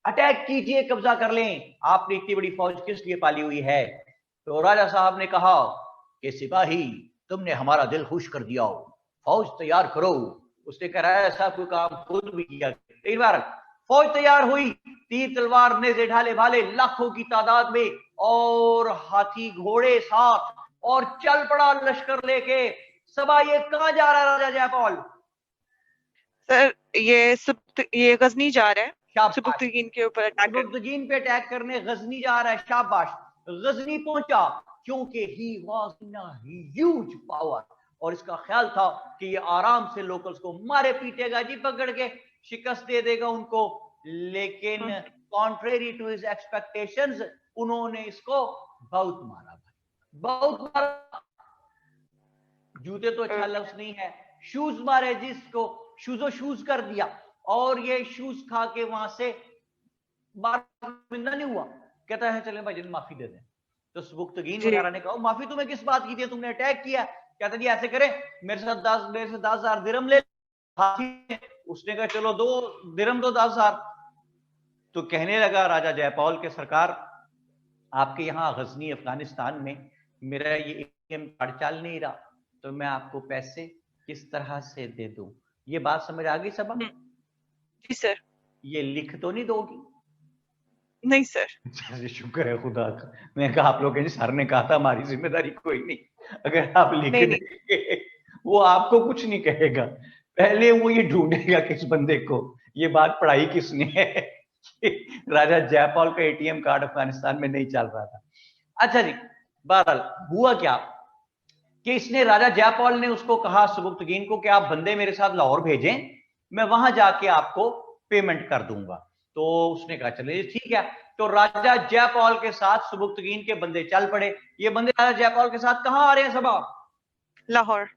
अटैक कीजिए, कब्जा कर लें। आपने इतनी बड़ी फौज किस लिए पाली हुई है? तो राजा साहब ने कहा कि सिपाही, तुमने हमारा दिल खुश कर दिया, फौज तैयार करो। उसने कहा ऐसा कोई काम खुद भी किया। एक बार फौज तैयार हुई, तीर तलवार नेज़े ढाले भाले लाखों की तादाद में, और हाथी घोड़े साथ, और चल पड़ा लश्कर लेके। सभा, ये कहां जा रहा है राजा जयपाल? सर ये गजनी जा रहा है, शाबाश। सुबुक्तगीन के ऊपर अटैक करने। सुबुक्तगीन पे अटैक करने गजनी जा रहा है, शाबाश। गजनी पहुंचा क्योंकि he was in a huge power, और इसका ख्याल था कि ये आराम से लोकल्स को मारे पीटेगा जी, पकड़ के शिकस्त दे देगा उनको। लेकिन कॉन्ट्रेरी टू हिज एक्सपेक्टेशंस, उन्होंने इसको बहुत मारा भाई, बहुत मारा। जूते तो अच्छा लफ्ज नहीं है, शूज मारे जिसको, शूजो शूज कर दिया, और ये शूज खा के वहां से नहीं हुआ। कहता है चले भाई माफी दे दें। तो सुबुक्तगीन वगैरह ने कहा माफी तुम्हें किस बात की थी, तुमने अटैक किया। कहता जी ऐसे करें, मेरे से 10,000 दिरहम ले। उसने कहा चलो 2 दिरहम दो 10,000। तो कहने लगा राजा जयपाल के सरकार, आपके यहाँ गजनी अफगानिस्तान में मेरा ये ATM कार्ड चल नहीं रहा, तो मैं आपको पैसे किस तरह से दे दूं? ये बात समझ आ गई सबा? जी सर। ये लिख तो नहीं दोगी? नहीं सर। शुक्र है खुदा का। मैं कहा आप लोग सर ने कहा था हमारी जिम्मेदारी कोई नहीं, अगर आप लिख देंगे वो आपको कुछ नहीं कहेगा, पहले वो ये ढूंढेगा किस बंदे को ये बात पढ़ाई किसने है। राजा जयपाल का ATM कार्ड अफगानिस्तान में नहीं चल रहा था। अच्छा जी, बहरहाल हुआ क्या कि इसने, राजा जयपाल ने उसको कहा सुबुक्तगीन को कि आप बंदे मेरे साथ लाहौर भेजें, मैं वहां जाके आपको पेमेंट कर दूंगा। तो उसने कहा चलिए ठीक है। तो राजा जयपाल के साथ सुबुक्तगीन के बंदे चल पड़े। ये बंदे राजा जयपाल के साथ कहां आ रहे हैं सबा? लाहौर।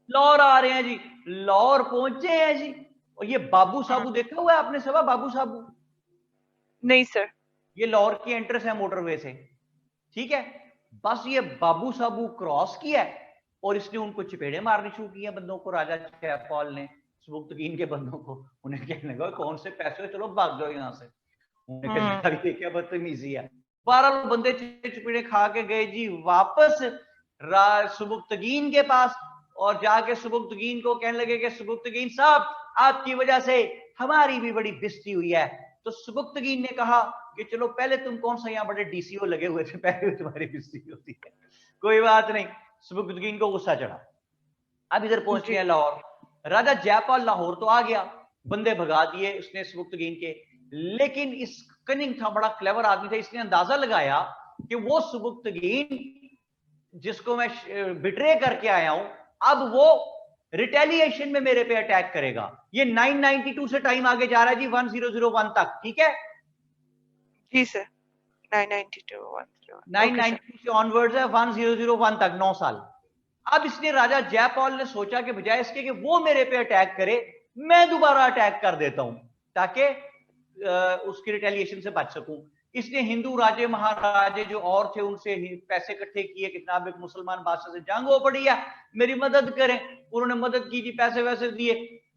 लाहौर आ रहे हैं जी। लाहौर पहुंचे हैं जी। और ये बाबू साबू देखा हुआ है आपने सबा? बाबू साबू? नहीं सर। ये लाहौर की एंट्रेंस है मोटरवे से, ठीक है। बस ये बाबू साबू क्रॉस किया और इसने उनको चपेड़े मारनी शुरू किया बंदों को, राजा जयपाल ने सुबुक्तगीन के बंदों को। उन्हें कहने लगा कौन से पैसे, चलो भाग जाओ यहाँ से। उन्हें कहा क्या बदतमीजी है। 12 बंदे चपेड़े खा के गए जी वापस सुबुक्तगीन के पास, और जाके सुबुक्तगीन को कहने लगे कि सुबुक्तगीन साहब, आपकी वजह से हमारी भी बड़ी बेइज्जती हुई है। तो सुबुक्तगीन ने कहा कि चलो पहले तुम कौन सा यहाँ बड़े DCO लगे हुए थे, पहले तुम्हारी बेइज्जती होती है। कोई बात नहीं, सुबुक्तगीन को गुस्सा चढ़ा। अब इधर पहुंचे हैं लाहौर। राजा जयपाल लाहौर तो आ गया, बंदे भगा दिए उसने सुबुक्तगीन के। लेकिन इस कनिंग था, बड़ा क्लेवर आदमी था, इसने अंदाजा लगाया कि वो सुबुक्तगीन जिसको मैं बिट्रे करके आया हूं, अब वो रिटेलिएशन में मेरे पे अटैक करेगा। ये 992 से टाइम आगे जा रहा है जी 1001 तक, ठीक है जी सर। 992 से ऑनवर्ड्स है 1001 तक, 9 साल। अब इसने, राजा जयपाल ने सोचा कि बजाय इसके कि वो मेरे पे अटैक करे, मैं दोबारा अटैक कर देता हूं ताकि उसकी रिटेलिएशन से बच सकूं। इसने हिंदू राजे महाराजे जो और थे उनसे पैसे इकट्ठे किए कि जनाब एक मुसलमान बादशाह से जंग हो पड़ी है, मेरी मदद करें। उन्होंने मदद की थी, पैसे वैसे दिए,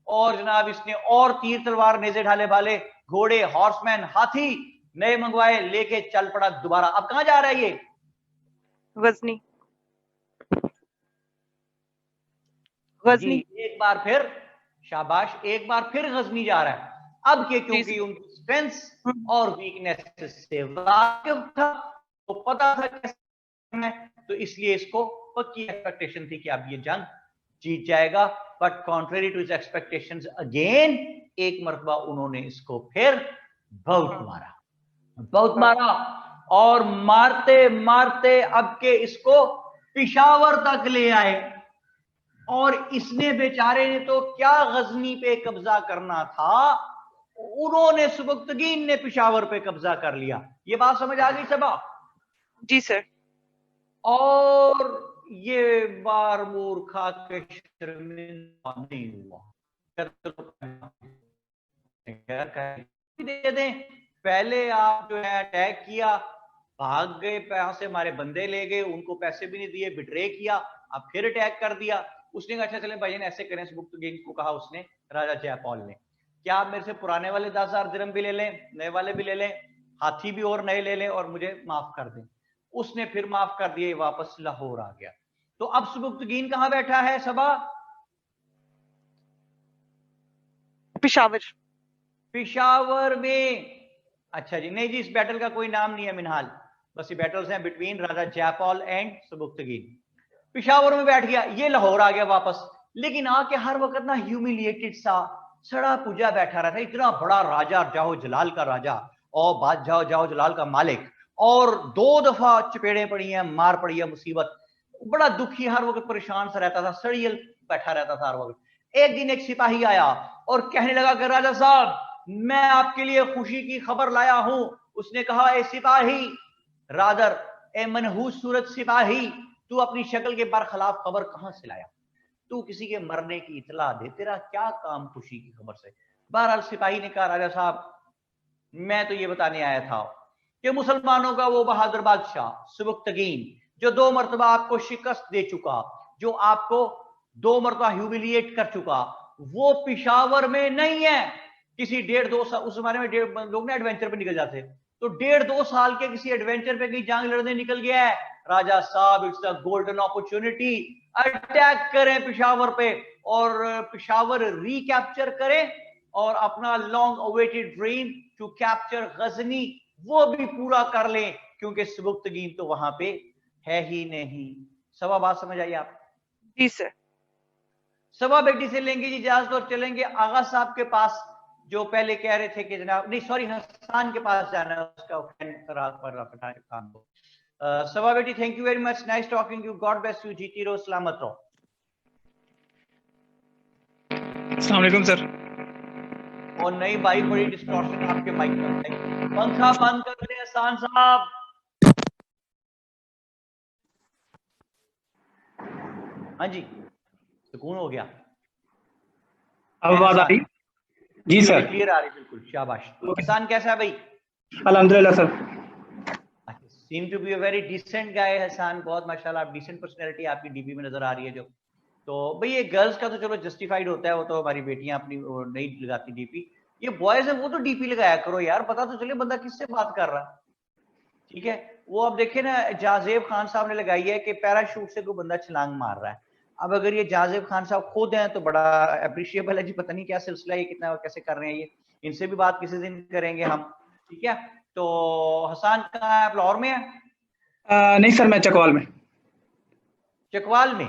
और जनाब इसने और तीर तलवार नेजे ढाले वाले घोड़े, हॉर्समैन, हाथी नए मंगवाए, लेके चल पड़ा दोबारा। अब कहां जा रहा है ये? गजनी। गजनी। एक बार फिर, शाबाश, एक बार फिर गजनी जा रहा है। अब के क्योंकि उनकी स्ट्रेंथ और वीकनेस से वाकिफ था, तो पता था कैसे है, तो इसलिए इसको पक्की एक्सपेक्टेशन थी कि अब ये जंग जीत जाएगा। But contrary to his expectations again, एक मरतबा उन्होंने इसको फिर बहुत मारा, और मारते मारते अब के इसको पिशावर तक ले आए। और इसने बेचारे ने तो क्या गजनी पे कब्जा करना था, उन्होंने सुबुक्तगीन ने पिशावर पे कब्जा कर लिया। ये बात समझ आ गई सबा? जी सर। और ये बार मूर्खा के शर्मिंदा नहीं हुआ। दे दें, पहले आप जो है अटैक किया, भाग गए, यहां से हमारे बंदे ले गए, उनको पैसे भी नहीं दिए, बिट्रे किया, अब फिर अटैक कर दिया। उसने कहा अच्छा चले भाईजान ऐसे करें, सुबुक्तगीन को कहा उसने, राजा जयपाल ने, क्या आप मेरे से पुराने वाले 10,000 दिरहम भी ले लें, नए वाले भी ले लें, हाथी भी और नए ले लें, और मुझे माफ कर दें। उसने फिर माफ कर दिए, वापस लाहौर आ गया। तो अब सुबुक्तगीन कहां बैठा है सबा? पिशावर में। अच्छा जी, नहीं जी, इस बैटल का कोई नाम नहीं है मिनहाल, बस ये बैटल्स हैं between Raja Jaipal and Sabuktigin. Peshawar में बैठ गया, ये लाहौर आ गया वापस, लेकिन आके हर वक्त ना ह्यूमिलिएटेड सा सड़ा पूजा बैठा रहा था। इतना बड़ा राजा, जाहो जलाल का राजा, और बादशाह जाहो जलाल का मालिक, और 2 दफा चपेड़े पड़ी हैं, मार पड़ी है, मुसीबत, बड़ा दुखी, हर वक्त परेशान सा रहता था, सड़ियल बैठा रहता था हर वक्त। एक दिन एक सिपाही आया और कहने लगा कि राजा साहब, मैं आपके लिए खुशी की खबर लाया हूं। उसने कहा, ए सिपाही, रादर ए मनहूस सूरत सिपाही, तू अपनी शक्ल के बरखिलाफ खबर कहां से लाया? तू किसी के मरने की इतला दे, तेरा क्या काम खुशी की खबर से? बहरहाल सिपाही ने कहा, राजा साहब मैं तो ये बताने आया था कि मुसलमानों का वो बहादुर बादशाह सुबुक्तगीन, जो 2 मरतबा आपको शिकस्त दे चुका, जो आपको 2 मरतबा ह्यूमिलिएट कर चुका, वो पिशावर में नहीं है। किसी 1.5-2 साल, उस जमाने में लोग ना एडवेंचर पे निकल जाते, तो 1.5-2 साल के किसी एडवेंचर पे कहीं जंग लड़ने निकल गया है। Raja sahab, it's a golden opportunity, attack करें पिशावर पे, और पिशावर रिकैप्चर करें, और अपना long awaited dream to capture Ghazni वो भी पूरा कर लें, क्योंकि सुबुक्तगीन तो वहां पे है ही नहीं। सवा बात समझ आई आप? जी सर। सवा बेटी से लेंगे जी इजाजत और चलेंगे आगा साहब के पास, जो पहले कह रहे थे कि जनाब, नहीं सॉरी, हसन के पास जाना है, उसका काम को। सवा बेटी, thank you very much, nice talking you, God bless you, जीती रहो, सलामत रहो। अस्सलाम वालेकुम सर। और नहीं भाई, बड़ी डिस्टॉर्शन आपके माइक पर, पंखा बंद कर दें हसन साहब। हाँ जी, सुकून हो गया, अब आवाज आ रही? जी सर, क्लियर आ रही, बिल्कुल, शाबाश। हसन कैसा है भाई? अल्हम्दुलिल्लाह sir. Seem to be a very decent guy Hasan, बहुत माशाल्लाह, आप डिसेंट पर्सनैलिटी आपकी डीपी में नजर आ रही है जो। तो भाई ये गर्ल्स का तो चलो जस्टिफाइड होता है, वो तो हमारी बेटियां अपनी नहीं लगाती डीपी, ये बॉयज है वो तो डीपी लगाया करो यार, पता तो चले बंदा किससे बात कर रहा है। ठीक है, वो अब देखे ना, जाजेब खान साहब ने लगाई है कि पैराशूट से कोई बंदा छलांग मार रहा है। अब अगर ये जाजेब खान साहब खुद हैं तो बड़ा अप्रिशिएबल है जी, पता नहीं क्या सिलसिला, ये कितना कैसे कर रहे हैं ये, इनसे भी बात किसी दिन करेंगे हम। ठीक है, तो हसन कहाँ है, लाहौर में है? नहीं सर, मैं चकवाल में। चकवाल में?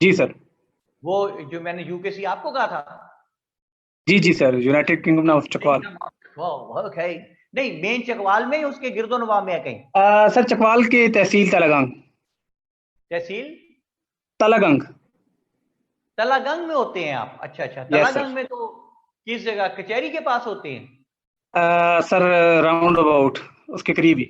जी सर। वो जो मैंने यूकेसी आपको कहा था? जी जी sir, United Kingdom of Chakwal. Okay, नहीं मेन चकवाल में, उसके गिरदोनवा में है कहीं? सर चकवाल के तहसील तलागंग। तहसील तलागंग? तलागंग में होते हैं आप? अच्छा अच्छा, तलागंग में तो किस जगह, कचहरी के पास होते हैं? सर राउंड अबाउट उसके करीब ही।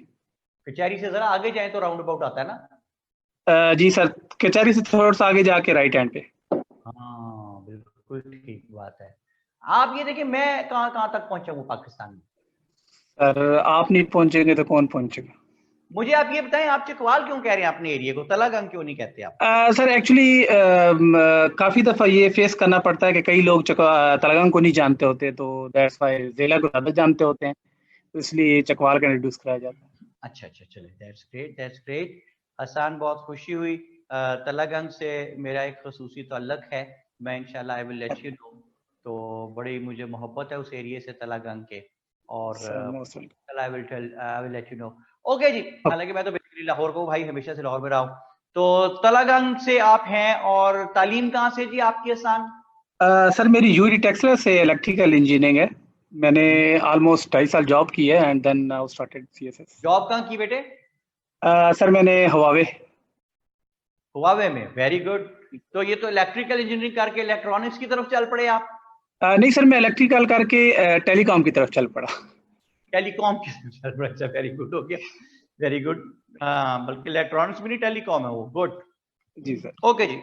कचहरी से जरा आगे जाए तो राउंड अबाउट आता है ना? जी सर, कचहरी से थोड़ा सा आगे जाके राइट हैंड पे। हाँ बिल्कुल ठीक बात है। आप ये देखिए, मैं कहां कहां तक पहुंचा हूँ पाकिस्तान में। सर आप नहीं पहुंचेंगे तो कौन पहुंचेगा? मुझे आप ये बताएं, आप चकवाल क्यों कह रहे हैं अपने एरिया को, तलागंग क्यों नहीं कहते आप? सर एक्चुअली काफी दफा ये फेस करना पड़ता है कि कई लोग तलगंग को नहीं जानते होते, तो दैट्स व्हाई जिला को ज्यादा जानते होते हैं, तो इसलिए चकवाल का इंट्रोड्यूस कराया जाता है। अच्छा अच्छा, चले, that's great, that's great. Hasan, बहुत खुशी हुई। तलागंग से मेरा एक खसूसी ताल्लुक है, मैं इंशाल्लाह आई विल लेट यू नो। तो बड़ी मुझे मोहब्बत है उस एरिया से, तलागंग के, और I will let you know. Okay जी। हालांकि मैं तो बेसिकली लाहौर को भाई, हमेशा से लाहौर में रहा हूँ। तो तलागंग से आप हैं, और तालीम कहाँ से जी आपकी हसन? सर मेरी यूरी टेक्सला से इलेक्ट्रिकल इंजीनियरिंग है। मैंने ऑलमोस्ट 2.5 साल जॉब की है and then I started CSS. Job कहाँ की बेटे? सर मैंने हुआवे में। Very good. तो ये तो इलेक्ट्रिकल इंजीनियरिंग करके इलेक्ट्रॉनिक्स की तरफ चल पड़े आप? नहीं सर, मैं इलेक्ट्रिकल करके टेलीकॉम की तरफ चल पड़ा। टेलीकॉम की तरफ चल पड़ा, अच्छा, वेरी गुड हो गया, वेरी गुड। हाँ, बल्कि इलेक्ट्रॉनिक्स भी नहीं, टेलीकॉम है वो, गुड। जी सर। ओके जी।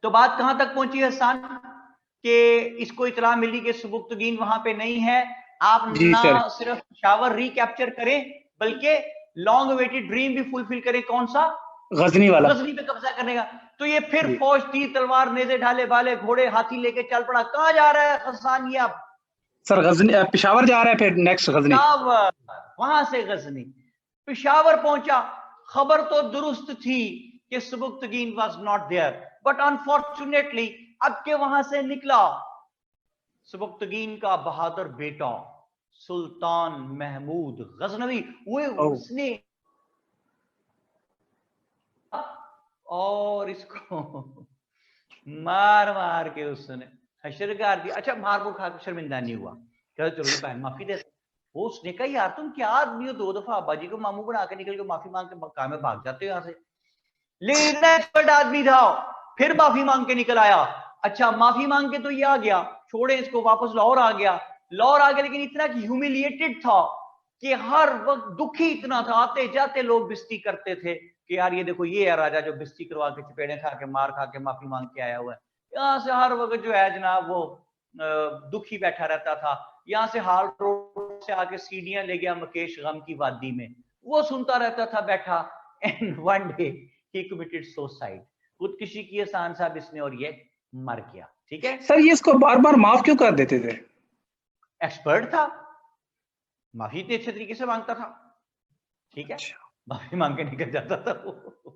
तो बात कहां तक पहुंची हसन, कि इसको इतला मिली कि सुबुक्तगीन वहां पे नहीं है। आप जी ना सर। सिर्फ शावर रिकैप्चर करें, बल्कि लॉन्ग अवेटेड ड्रीम भी फुलफिल करें। कौन सा? गजनी वाला। गजनी पे कब्जा करने का। तो ये फिर जी। फौज, तीर तलवार, नेज़े ढाले बाले, घोड़े हाथी लेके चल पड़ा। कहां जा रहा है हसन ये अब? सर गजनी पेशावर जा रहा है, फिर नेक्स्ट गजनी। पेशावर, वहां से गजनी। पेशावर पहुंचा। खबर तो दुरुस्त थी कि Sabuktigin was not there, but unfortunately अब के वहां से निकला सुबुक्तगीन का बहादुर बेटा सुल्तान महमूद गजनवी। उसने और इसको मार मार के उसने हशर कर दिया। अच्छा, मार मुर खा के शर्मिंदा नहीं हुआ, कह चलो बहन माफी दे। वो उसने कहा यार तुम क्या आदमी हो, 2 दफा अब्बा जी को मामू बना के निकल के माफी मांग के मक्का में भाग जाते हो यहाँ से। लेकिन इतना एक्सपर्ट आदमी था, फिर माफी मांग के निकल आया। अच्छा, माफी मांग के तो ये आ गया, छोड़े इसको, वापस लाहौर आ गया। लाहौर आ गया, लेकिन इतना ह्यूमिलिएटेड था कि हर वक्त दुखी इतना था, आते जाते लोग बिस्ती करते थे कि यार ये देखो, ये है राजा जो बिस्ती करवा के, चपेड़े खा के, मार खा के माफी मांग के आया हुआ है। यहाँ से हर वक्त जो है जनाब वो दुखी बैठा रहता था। यहाँ से हाल रोड से आके सीढ़ियां ले गया मुकेश गम की वादी में, वो सुनता रहता था बैठा। And one day he committed suicide, खुदकुशी की हसन साहब इसने, और ये मर गया। ठीक है सर, ये इसको बार बार माफ क्यों कर देते थे? एक्सपर्ट था, माफी इतने अच्छे तरीके से मांगता था। ठीक है, माफी मांग के निकल जाता था वो।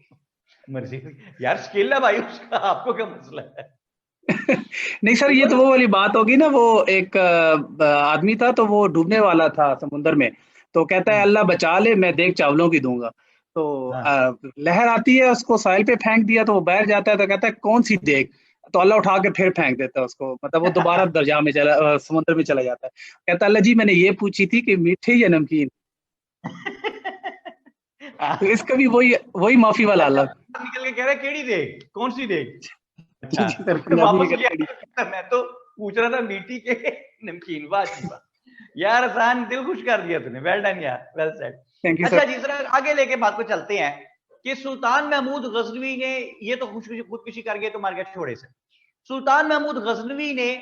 मर्जी यार, स्किल है भाई उसका, आपको क्या मसला है? नहीं सर, ये तो वो वाली बात होगी ना, वो एक आदमी था, तो वो डूबने वाला था समुद्र में, तो कहता है अल्लाह बचा ले, मैं देख चावलों की दूंगा। तो लहर आती है, उसको साहिल पे फेंक दिया, तो वो बैठ जाता है, तो कहता है कौन सी देख, तो अल्लाह उठा के फिर फेंक देता है उसको, मतलब वो दोबारा दरिया में समुद्र में चला जाता है। कहता है अल्लाह जी, मैंने ये पूछी थी कि मीठे या नमकीन। तो इसका भी वही माफी वाला अल्लाह निकल के कह रहा है केड़ी देख, कौन सी देख? जी जी सर, वापस गया, मैं तो पूछ रहा था मीठी के नमकीन। वाह जी वाह यार, हसन दिल खुश कर दिया तूने, वेल डन यार, वेल सेड। थैंक यू अच्छा सर। जी, सर आगे लेके बात को चलते हैं कि सुल्तान महमूद गजनवी ने, ये तो खुदकुशी कर गए तो मार गया छोड़े से। सुल्तान महमूद गजनवी ने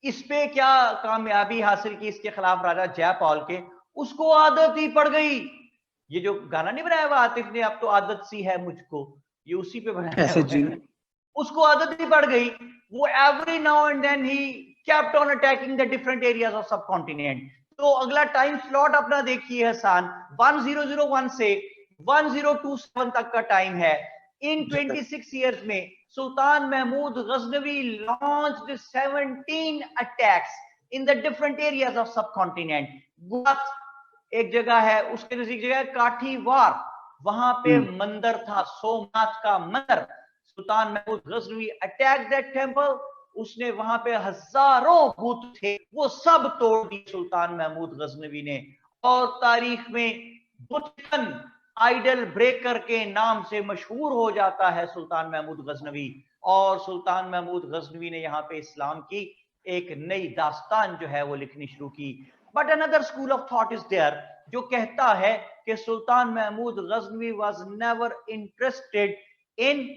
इस पे क्या कामयाबी हासिल की, इसके खिलाफ राजा जयपाल के? उसको आदत ही पड़ गई। ये जो गाना नहीं बनाया हुआ आतिफ ने, अब तो आदत सी है मुझको, ये उसी पे बनाया ऐसे हुआ जी। है। उसको आदत ही पड़ गई। वो every now and then he kept on attacking the different areas of subcontinent। तो अगला टाइम स्लॉट अपना देखिए हसन, 1001 से 1027 तक का टाइम है। इन 26 years में सुल्तान Mahmood Ghaznavi launched 17 attacks in the different areas of subcontinent। गुआत एक जगह है, उसके नजदीक जगह है काठीवार, वहां पे मंदिर था, सोमनाथ का मंदिर। Sultan Mahmood Ghaznavi attack that temple. उसने वहां पे हजारों भूत थे, वो सब तोड़ दिए सुल्तान महमूद गजनवी ने। और तारीख में बुतन आइडल ब्रेकर के नाम से मशहूर हो जाता है सुल्तान महमूद गजनवी। और सुल्तान महमूद गजनवी ने यहाँ पे इस्लाम की एक नई दास्तान जो है वो लिखनी शुरू की। But another school of thought is there जो कहता है कि Sultan Mahmood Ghaznavi was never interested in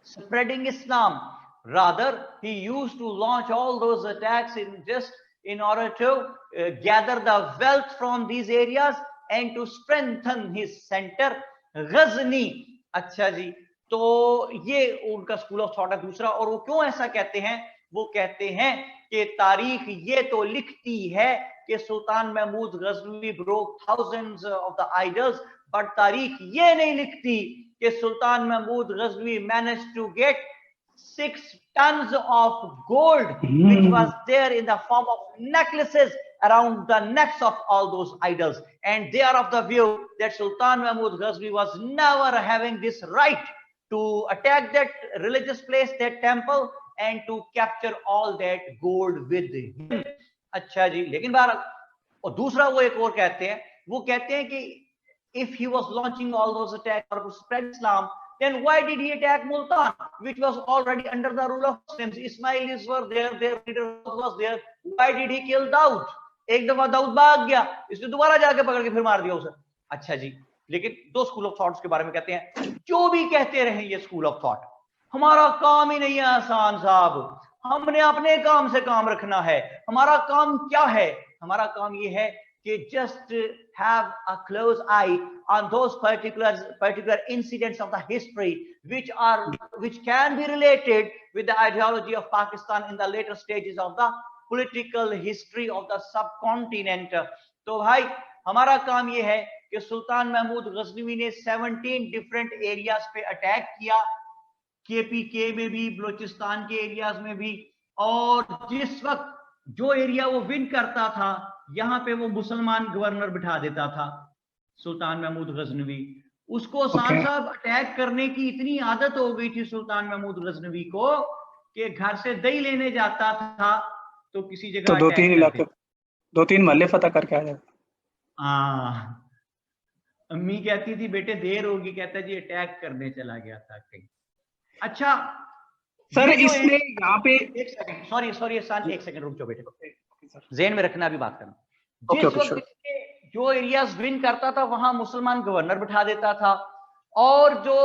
spreading Islam, rather he used to launch all those attacks in just in order to gather the wealth from these areas and to strengthen his center Ghazni. अच्छा जी, तो ये उनका school of thought है दूसरा। और वो क्यों ऐसा कहते हैं? वो कहते हैं कि तारीख ये तो लिखती है कि Sultan Mahmood Ghaznavi broke thousands of the idols, but तारीख ये नहीं लिखती कि Sultan Mahmood Ghaznavi managed to get 6 tons of gold which was there in the form of necklaces around the necks of all those idols, and they are of the view that Sultan Mahmud Ghazvi was never having this right to attack that religious place, that temple, and to capture all that gold with him. अच्छा जी, लेकिन बार और दूसरा वो एक और कहते हैं, वो कहते हैं कि if he was launching all those attacks to spread Islam, then why did he attack Multan, which was already under the rule of Muslims? Ismailis were there, their leader was there. Why did he kill Daud? एक दफा दाऊद भाग गया, इसने दोबारा जाके पकड़ के फिर मार दिया उसे। अच्छा जी, लेकिन दो स्कूल ऑफ थॉट्स के बारे में कहते हैं, जो भी कहते रहे ये स्कूल ऑफ थॉट, हमारा काम ही नहीं है आसान साहब, हमने अपने काम से काम रखना है। हमारा काम क्या है? हमारा काम ये है कि just have a close eye on those particular incidents of the history which can be related with the ideology of Pakistan in the later stages of the political history of the subcontinent. तो भाई हमारा काम ये है कि सुल्तान महमूद गजनवी ने 17 different areas पे attack किया, केपीके में भी, बलोचिस्तान के एरियाज में भी, और जिस वक्त जो एरिया वो विन करता था यहाँ पे वो मुसलमान गवर्नर बिठा देता था सुल्तान महमूद गजनवी। उसको साहब अटैक करने की इतनी आदत हो गई थी सुल्तान महमूद गजनवी को कि घर से दही लेने जाता था तो किसी जगह तो 2-3 इलाके, 2-3 महल्ले फतह करके आ जाता। अम्मी कहती थी बेटे देर होगी, कहता जी अटैक करने चला गया था कहीं। अच्छा सर इसमें यहाँ पे एक सेकंड, सॉरी एहसान, एक सेकंड रुक जाओ बेटे, ज़हन में रखना, अभी बात करना। जिस वक्त जो एरियाज विन करता था वहां मुसलमान गवर्नर बिठा देता था, और जो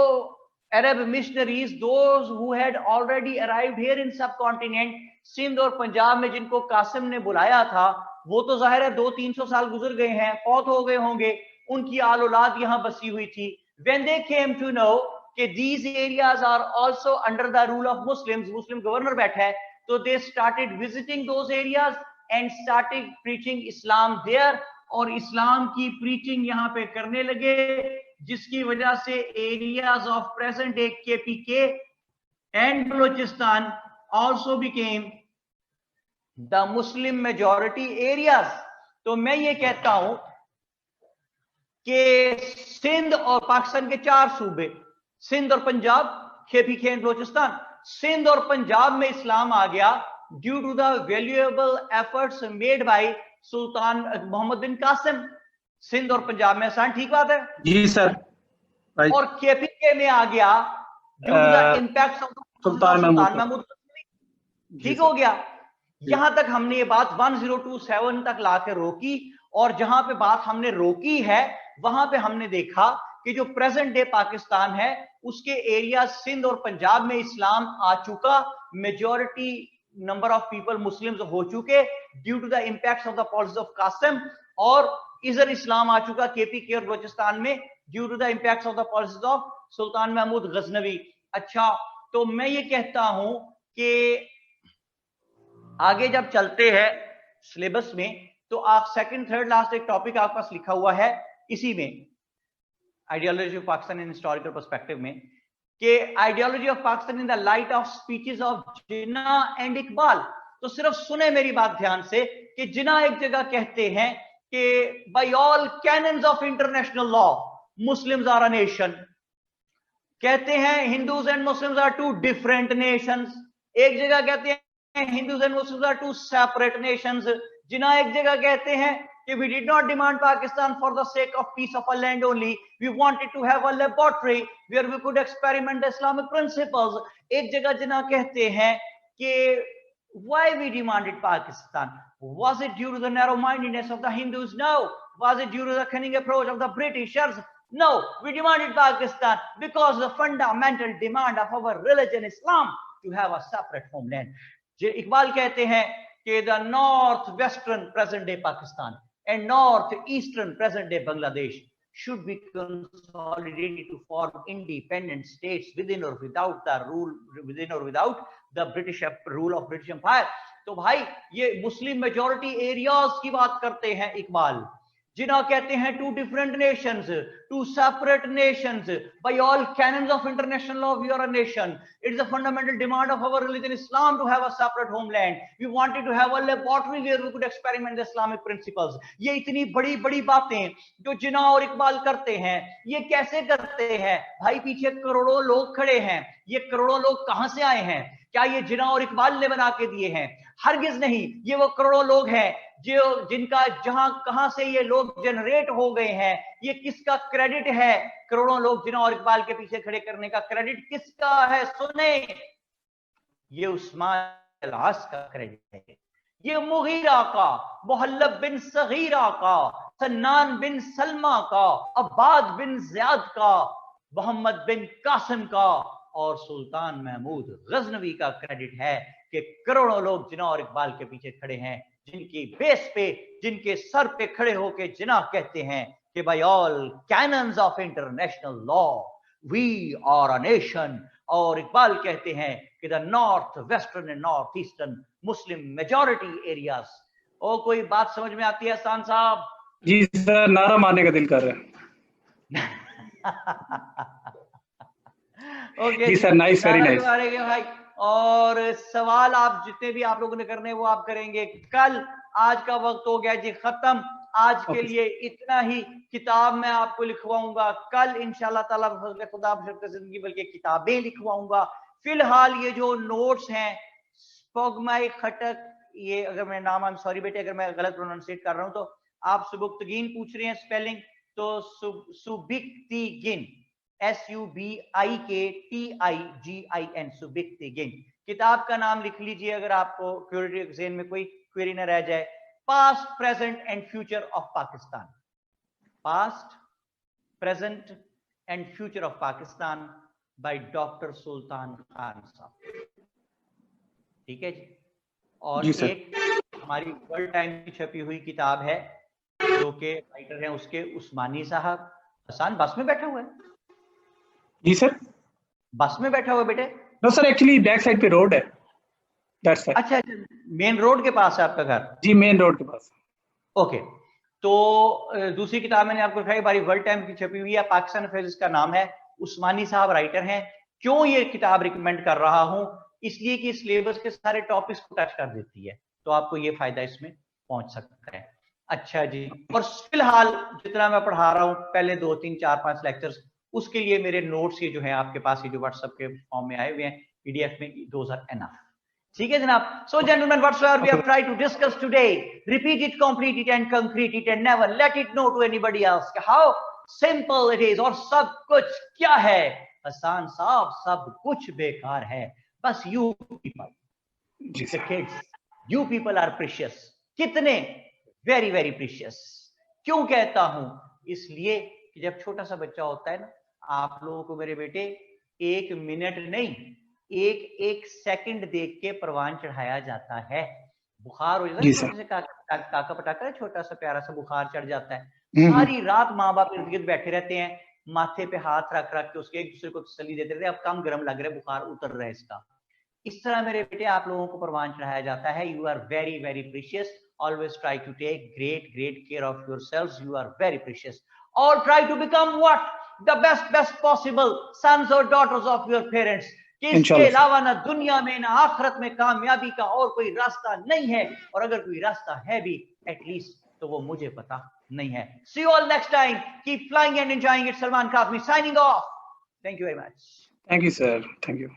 Arab missionaries, those who had already arrived here in subcontinent, Sindh और पंजाब में जिनको कासिम ने बुलाया था, वो तो जाहिर है 200-300 साल गुजर गए हैं, फौत हो गए होंगे, उनकी आल औलाद यहाँ बसी हुई थी। When they came to know कि these areas are also under the rule of Muslims, Muslim governor बैठा है, तो they started visiting those areas and started preaching Islam there, और इस्लाम की प्रीचिंग यहाँ पे करने लगे, जिसकी वजह से areas of present day KPK and Balochistan also became the Muslim majority areas। तो मैं ये कहता हूं कि सिंध और पाकिस्तान के 4 सूबे, सिंध और पंजाब, केपीके एंड बलोचिस्तान, सिंध और पंजाब में इस्लाम आ गया due to the valuable efforts made by Sultan Muhammad बिन कासिम। सिंध और पंजाब में आसान, ठीक बात है जी सर। और केपीके में आ गया due to the impact of सुल्तान महमूद, ठीक हो गया। यहां तक हमने ये बात 1027 तक लाकर रोकी, और जहां पे बात हमने रोकी है वहां पे हमने देखा कि जो प्रेजेंट डे पाकिस्तान है उसके एरिया सिंध और पंजाब में इस्लाम आ चुका, majority number of people Muslims हो चुके due to the impacts of the policies of Qasim, और इधर इस्लाम आ चुका केपीके और बलोचिस्तान में due to the impacts of the policies of सुल्तान महमूद गजनवी। अच्छा, तो मैं ये कहता हूं कि आगे जब चलते हैं सिलेबस में, तो आप सेकंड थर्ड लास्ट एक टॉपिक आपके पास लिखा हुआ है इसी में, ideology of Pakistan in historical perspective में, कि ideology of Pakistan in the light of speeches of Jinnah and Iqbal. तो सिर्फ सुने मेरी बात ध्यान से कि जिन्ना एक जगह कहते हैं कि by all canons of international law Muslims are a nation, कहते हैं Hindus and Muslims are 2 different nations, एक जगह कहते हैं Hindus and Muslims are 2 separate nations। जिन्ना एक जगह कहते हैं कि we did not demand Pakistan for the sake of peace of our land only, we wanted to have a laboratory where we could experiment the Islamic principles। एक जगह जिन्ना कहते हैं कि why we demanded Pakistan, was it due to the narrow-mindedness of the Hindus? No. Was it due to the cunning approach of the Britishers? No. We demanded Pakistan because the fundamental demand of our religion Islam to have a separate homeland। Iqbal कहते हैं कि the north western present day Pakistan and north eastern present day Bangladesh should be consolidated to form independent states within or without the British rule of British Empire. तो भाई ये मुस्लिम majority areas की बात करते हैं इकबाल, जिन्हें कहते हैं two different nations, two separate nations, by all canons of international law we are a nation. It is a fundamental demand of our religion Islam to have a separate homeland. We wanted to have a laboratory where we could experiment the Islamic principles. ये इतनी बड़ी बड़ी बातें जो जिन्ना और इकबाल करते हैं, ये कैसे करते हैं भाई? पीछे करोड़ों लोग खड़े हैं. ये करोड़ों लोग कहां से आए हैं? क्या ये जिन्ना और इकबाल ने बना के दिए हैं? हरगिज नहीं. ये वो करोड़ों लोग हैं जो जिनका जहां कहां से ये लोग जनरेट हो गए हैं. ये किसका क्रेडिट है? करोड़ों लोग जिन्ना और इकबाल के पीछे खड़े करने का क्रेडिट किसका है? सुने, ये उस्मान अल-आस का क्रेडिट है. ये मुगीरा का, मुहल्लब बिन सगीरा का, सन्नान बिन सलमा का, अब्बाद बिन ज़ियाद का, मोहम्मद बिन कासिम का और सुल्तान महमूद गजनवी का क्रेडिट है कि करोड़ों लोग जिन्ना और इकबाल के पीछे खड़े हैं, जिनकी बेस पे, जिनके सर पे खड़े होके जिन्ना कहते हैं कि by all canons of international law we are a nation. और इकबाल कहते हैं कि the north western and north eastern Muslim majority areas. और कोई बात समझ में आती है हसन साहब? जी सर, नारा मारने का दिल कर रहा है. ओके जी सर, नाइस, वेरी नाइस. भाई, और सवाल आप जितने भी आप लोगों ने करने वो आप करेंगे कल. आज का वक्त हो गया जी खत्म. आज के लिए इतना ही. किताब मैं आपको लिखवाऊंगा कल इंशाल्लाह ताला फजल खुदा बशरत जिंदगी, बल्कि किताबें लिखवाऊंगा. फिलहाल ये जो नोट्स हैं स्पोगमाई खटक, ये अगर मेरा नाम, आई एम सॉरी बेटे अगर मैं गलत प्रोनाउंसिएट कर रहा हूं, तो आप सुबुक्तगीन पूछ रहे हैं स्पेलिंग, तो सुबिक्तिगिन, SUBIKTIGIN, सुबिक्तिगिन. किताब का नाम लिख लीजिए अगर आपको क्यूरी एग्जाम में कोई क्वेरी न रह जाए. Past, present and future of Pakistan. Past, present and future of Pakistan by doctor Sultan Khan sahab. ठीक है जी. और जी एक हमारी वर्ल्ड टाइम की छपी हुई किताब है जो कि राइटर हैं उसके उस्मानी साहब. हसन बस में बैठा हुआ है? जी सर, बस में बैठा हुआ बेटे? No sir, actually back side पे रोड है. That's right. अच्छा, मेन रोड के पास है आपका घर? जी, मेन रोड के पास. ओके. तो दूसरी किताब मैंने आपको दिखाई, हमारी वर्ल्ड टाइम की छपी हुई है, पाकिस्तान अफेयर्स का नाम है. उस्मानी साहब राइटर हैं. क्यों ये किताब रिकमेंड कर रहा हूं? इसलिए कि सिलेबस के सारे टॉपिक्स को टच कर देती है, तो आपको ये फायदा इसमें पहुंच सकता है. अच्छा जी. और फिलहाल जितना मैं पढ़ा रहा हूं, पहले 2, 3, 4, 5 लेक्चर्स, उसके लिए मेरे नोट्स ये जो है आपके पास, ये जो व्हाट्सएप के फॉर्म में आए हुए हैं PDF में, दोज आर एनफ. ठीक है जनाब. So gentleman, whatsoever we have tried to discuss today, repeat it, complete it and concrete it and never let it know to anybody else how simple it is. और सब कुछ क्या है हसन साहब? सब कुछ बेकार है. बस you people, the kids, you people are precious. कितने? Very very precious. क्यों कहता हूं? इसलिए कि जब छोटा सा बच्चा होता है ना, आप लोगों को मेरे बेटे 1 मिनट नहीं, एक सेकंड देख के परवान चढ़ाया जाता है. बुखार हो जाता है, जैसे काका पटाखा, छोटा सा प्यारा सा बुखार चढ़ जाता है. सारी रात माँ बाप इर्द गिर्द बैठे रहते हैं, माथे पे हाथ रख रख के उसके एक दूसरे को तसल्ली देते रहते हैं, अब कम गर्म लग रहा है, बुखार उतर रहा है इसका. इस तरह मेरे बेटे आप लोगों को परवान चढ़ाया जाता है. You are very very precious. Always try to take great care of yourselves. You are very precious. All try to become what? The best possible sons or daughters of your parents. कि इसके अलावा ना दुनिया में ना आखिरत में कामयाबी का और कोई रास्ता नहीं है. और अगर कोई रास्ता है भी, एटलीस्ट तो वो मुझे पता नहीं है. See you all next time. Keep flying and enjoying it. Salman Kazmi signing off. Thank you very much. Thank you, sir. Thank you.